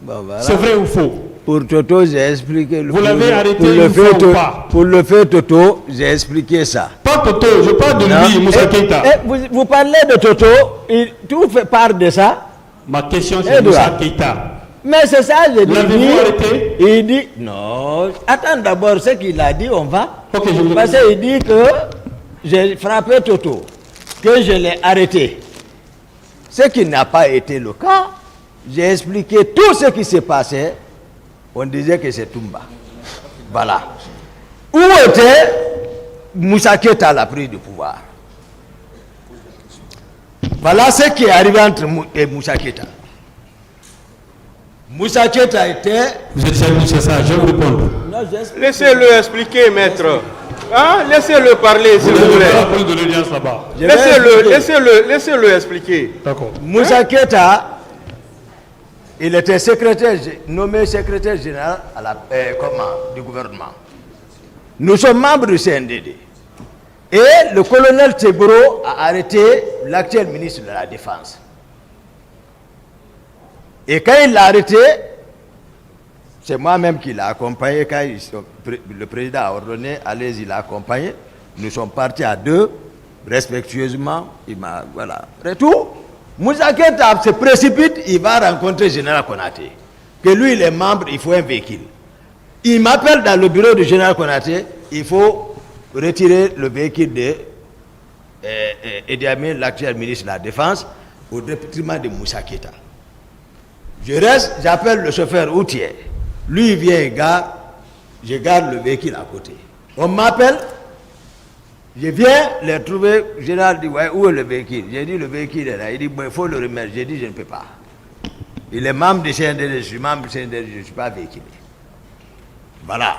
Bon, voilà. C'est vrai ou faux? Pour Toto, j'ai expliqué. Vous l'avez arrêté une fois ou pas? Pour le fait Toto, j'ai expliqué ça. Pas Toto, je parle de lui, Moussa Keïta. Vous parlez de Toto, tout fait part de ça. Ma question c'est Moussa Keïta. Mais c'est ça, je dis. L'avez-vous arrêté? Il dit, non. Attends d'abord ce qu'il a dit, on va. Ok, je vous Parce qu'il dit que j'ai frappé Toto, que je l'ai arrêté. Ce qui n'a pas été le cas. J'ai expliqué tout ce qui s'est passé. On disait que c'est Toumba. Voilà. Où était Moussa Keïta à la prise du pouvoir? Voilà ce qui est arrivé entre Moussa Keïta. Moussa Keïta était... Vous êtes sérieux, c'est ça, je vais vous répondre. Laissez-le expliquer, maître. Hein? Laissez-le parler, s'il vous plaît. La police de l'audience là-bas. Laissez-le expliquer. D'accord. Moussa Keita, il était nommé secrétaire général du gouvernement. Nous sommes membres du CNDD. Et le colonel Tebro a arrêté l'actuel ministre de la Défense. Et quand il l'a arrêté, c'est moi-même qui l'ai accompagné. Quand le président a ordonné, allez, il l'a accompagné. Nous sommes partis à deux, respectueusement. Voilà. Retour. Moussa Keita se précipite, il va rencontrer le général Konaté. Que lui, il est membre, il faut un véhicule. Il m'appelle dans le bureau du général Konaté, il faut retirer le véhicule de Idi Amin, l'actuel ministre de la Défense, au détriment de Moussa Keita. Je reste, j'appelle le chauffeur routier. Lui, il vient, je garde le véhicule à côté. On m'appelle, je viens les trouver. Le général dit, ouais, où est le véhicule? J'ai dit, le véhicule est là. Il dit, bon, il faut le remettre. J'ai dit, je ne peux pas. Il est membre du CNDD, je suis membre du CNDD, je ne suis pas véhiculé. Voilà.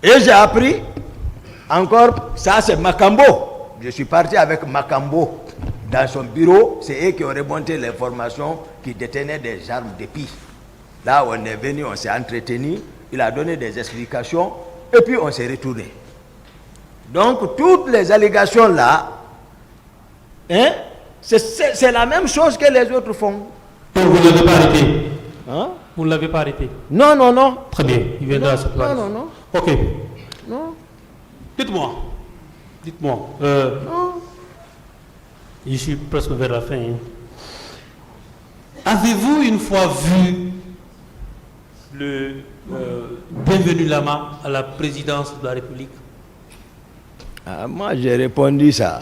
Et j'ai appris, encore, ça c'est Makambo. Je suis parti avec Makambo dans son bureau. C'est eux qui ont remonté l'information qui détenaient des armes d'épée. Là, on est venu, on s'est entretenu. Il a donné des explications et puis on s'est retourné. Donc, toutes les allégations là, hein, c'est la même chose que les autres font. Donc, vous ne l'avez pas arrêté? Hein? Vous ne l'avez pas arrêté? Non, non, non. Très bien, il viendra à ce place. Non, non, non. Ok. Non. Dites-moi. Non. Je suis presque vers la fin. Hein. Avez-vous une fois vu le Bienvenu Lama à la présidence de la République? Moi, j'ai répondu ça.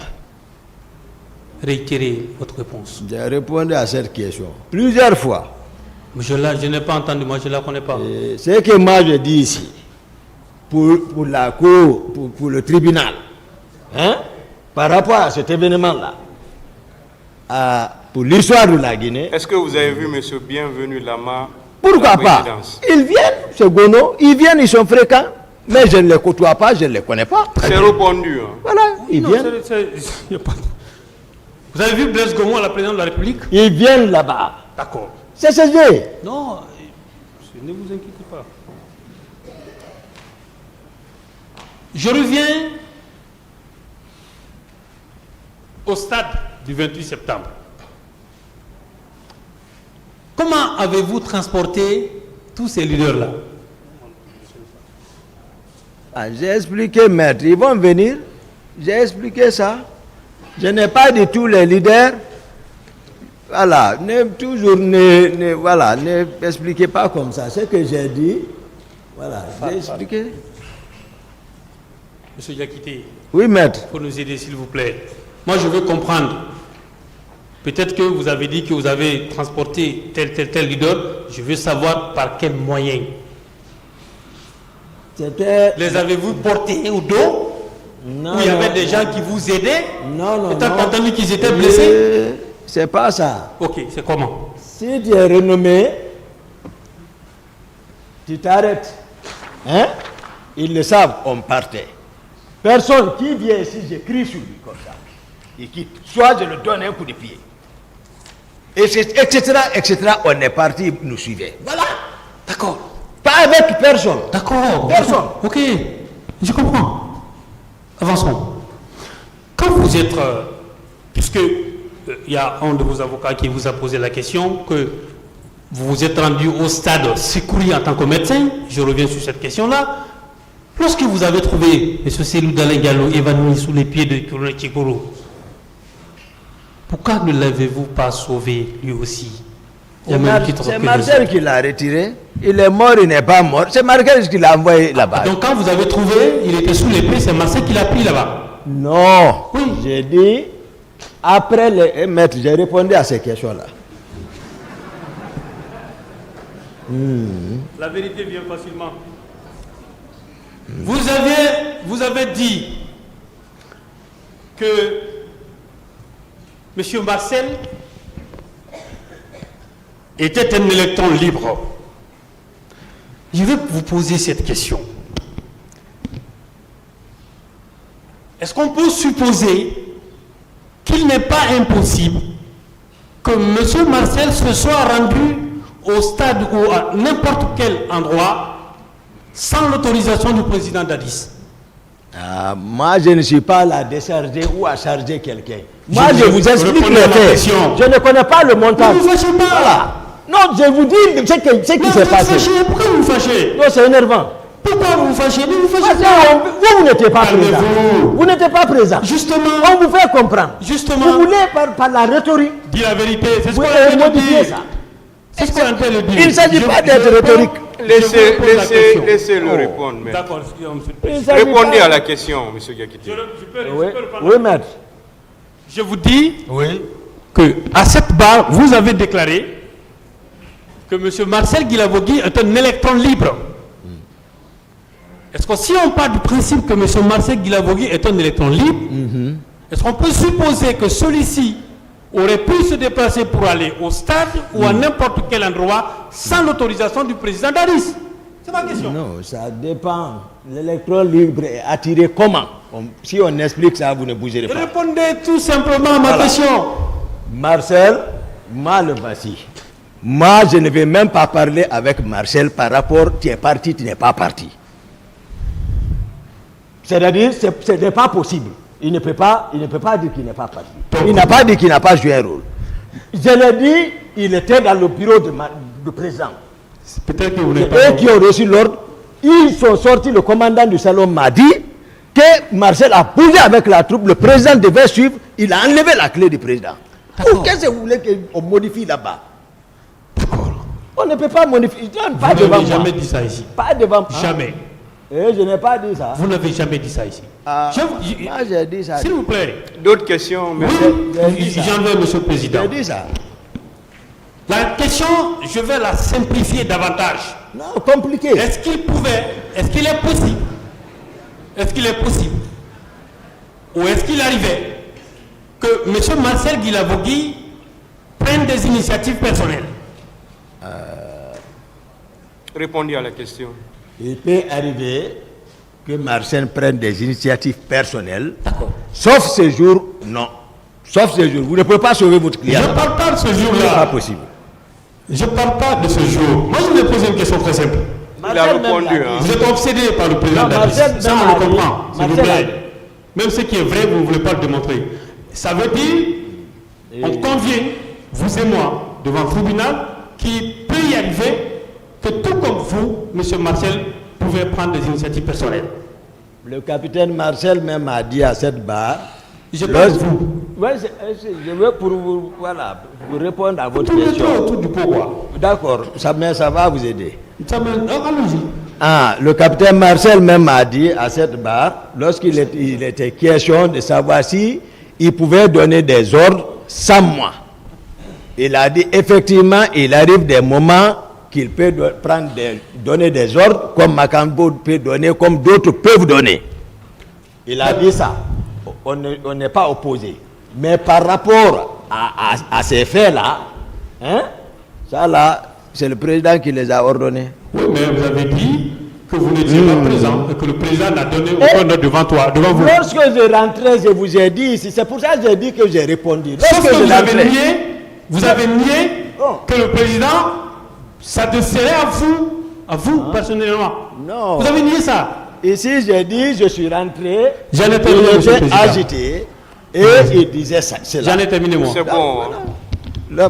Réitérez votre réponse. J'ai répondu à cette question plusieurs fois. Je n'ai pas entendu, moi je ne la connais pas. Ce que moi je dis ici, pour la cour, pour le tribunal, hein, par rapport à cet événement-là, pour l'histoire de la Guinée. Est-ce que vous avez vu M. Bienvenu Lama? Pourquoi pas? Ils viennent, c'est Gono, ils viennent, ils sont fréquents, mais je ne les côtoie pas, je ne les connais pas. C'est répondu. Hein. Voilà, ils viennent. Vous avez vu Blaise Gomon à la présidence de la République? Ils viennent là-bas. D'accord. C'est CSG. Non, ne vous inquiétez pas. Je reviens au stade du 28 septembre. Comment avez-vous transporté tous ces leaders-là? J'ai expliqué, maître, ils vont venir. J'ai expliqué ça. Je n'ai pas dit tous les leaders. Voilà, ne expliquez pas comme ça. Ce que j'ai dit, voilà, j'ai expliqué. Monsieur Diakité, oui, maître. il faut nous aider, s'il vous plaît. Moi, je veux comprendre. Peut-être que vous avez dit que vous avez transporté tel leader. Je veux savoir par quels moyens. Les avez-vous portés au dos? Non. Où il y avait des gens qui vous aidaient? Non. Étant entendu qu'ils étaient blessés? C'est pas ça. Ok, c'est comment? Si tu es renommé, tu t'arrêtes. Hein? Ils le savent, on partait. Personne qui vient ici, j'écris sur lui comme ça. Il quitte. Soit je le donne un coup de pied. Etc. On est parti, nous suivait. Voilà. D'accord. Pas avec personne. D'accord. Personne. Ok, je comprends. Avançons. Quand vous êtes... puisque il y a un de vos avocats qui vous a posé la question, que vous vous êtes rendu au stade Sékouri en tant que médecin, je reviens sur cette question-là. Lorsque vous avez trouvé M. Selou Dalein Diallo évanoui sous les pieds de Colonel Tchekoro, pourquoi ne l'avez-vous pas sauvé lui aussi? C'est Marcel qui l'a retiré. Il est mort, il n'est pas mort. C'est Marcel qui l'a envoyé là-bas. Donc quand vous avez trouvé, il était sous les pieds, c'est Marcel qui l'a pris là-bas? Non. Oui. J'ai dit, après les maîtres, j'ai répondu à ces questions-là. La vérité vient facilement. Vous avez dit que M. Marcel était un électron libre. Je vais vous poser cette question. est-ce qu'on peut supposer qu'il n'est pas impossible que M. Marcel se soit rendu au stade ou à n'importe quel endroit sans l'autorisation du président Dadis? Moi, je ne suis pas là à décharger ou à charger quelqu'un. Moi, je vous explique répondez les à ma faits. question. Je ne connais pas le montant. Ne vous fâchez pas. Voilà. Non, je vous dis ce qui s'est passé. Pourquoi vous vous fâchez? Non, c'est énervant. Pourquoi vous vous fâchez? Ne vous Parce fâchez que pas. vous n'étiez pas présent. Calmez-vous. Vous n'étiez pas présent. Justement, On vous fait comprendre. Justement. Vous voulez par la rhétorique. dis la vérité. C'est ce Vous qu'on est en train de modifier dire. ça. C'est ce qu'on est en train de dire. Il ne s'agit pas d'être réponds- rhétorique. Laissez-le répondre, maître. D'accord, excusez-moi, monsieur le Il président. s'agit Répondez pas- à la question, monsieur Diakité. Oui, oui, maître. Je vous dis Oui. que à cette barre, vous avez déclaré que M. Marcel Guilavogui est un électron libre. Est-ce que si on part du principe que M. Marcel Guilavogui est un électron libre, est-ce qu'on peut supposer que celui-ci aurait pu se déplacer pour aller au stade ou à n'importe quel endroit sans l'autorisation du président Dadis? C'est ma question. Non, ça dépend. L'électron libre est attiré comment? Si on explique ça, vous ne bougerez pas. Répondez tout simplement à ma Voilà. question. Marcel, moi le voici. Moi, je ne vais même pas parler avec Marcel par rapport, tu es parti, tu n'es pas parti. C'est-à-dire, ce n'est pas possible. Il ne peut pas dire qu'il n'est pas parti. Il n'a pas dit qu'il n'a pas joué un rôle. Je l'ai dit, il était dans le bureau du président. Peut-être que vous n'êtes C'est pas... eux qui ont reçu l'ordre. Ils sont sortis, le commandant du salon m'a dit que Marcel a bougé avec la troupe, le président devait suivre, il a enlevé la clé du président. Qu'est-ce que vous voulez qu'on modifie là-bas? On ne peut pas modifier. Non, pas Vous devant n'avez moi. jamais dit ça ici. Pas devant moi. Jamais. Je n'ai pas dit ça. Vous n'avez jamais dit ça ici. Moi, j'ai dit ça. S'il vous plaît. D'autres questions, Oui, monsieur? j'ai dit ça. j'en veux, monsieur le président. J'ai dit ça. La question, je vais la simplifier davantage. Non, compliqué. Est-ce qu'il est possible, ou est-ce qu'il arrivait que M. Marcel Guilavogui prenne des initiatives personnelles? Répondez à la question. Il peut arriver que Marcel prenne des initiatives personnelles. D'accord. Sauf ce jour, non. Sauf ce jour. Vous ne pouvez pas sauver votre Je client. ne parle pas de ce Ce n'est pas jour-là. possible. Je ne parle pas de ce jour. Moi, je voulais poser une question très simple. Il a répondu. Hein. Vous êtes obsédé par le président Non, Dadis. Marcel Ça, on a le dit- comprend, s'il vous Marcel a plaît. Même ce qui est vrai, vous ne voulez pas le démontrer. Ça veut dire, on convient, vous et moi, devant le tribunal, qu'il peut y arriver que tout comme vous, M. Marcel, pouvez prendre des initiatives personnelles. Le capitaine Marcel même a dit à cette barre. Je parle de vous. Ouais, je veux pour vous, voilà, pour répondre à votre Tout le question. tour autour du pourquoi. D'accord, mais ça va vous aider. Allons-y. Ah, le capitaine Marcel même a dit à cette barre, lorsqu'il il était question de savoir si il pouvait donner des ordres sans moi. Il a dit effectivement, il arrive des moments qu'il peut donner des ordres, comme Makambo peut donner, comme d'autres peuvent donner. Il a dit ça. On n'est pas opposé. Mais par rapport à ces faits-là, hein, ça là, c'est le président qui les a ordonnés. Oui, mais vous avez dit que vous n'étiez pas présent et que le président n'a donné aucun ordre devant vous. Lorsque je rentrais, je vous ai dit ici, c'est pour ça que j'ai dit que j'ai répondu. Sauf Lorsque que je rentrais, vous avez nié Oh. que le président s'adresserait à vous personnellement. non. Vous avez nié ça. Ici, j'ai dit, je suis rentré, J'en ai il terminé, monsieur le était président. agité, et il disait ça. C'est là. J'en ai terminé, moi. C'est bon. hein. Là,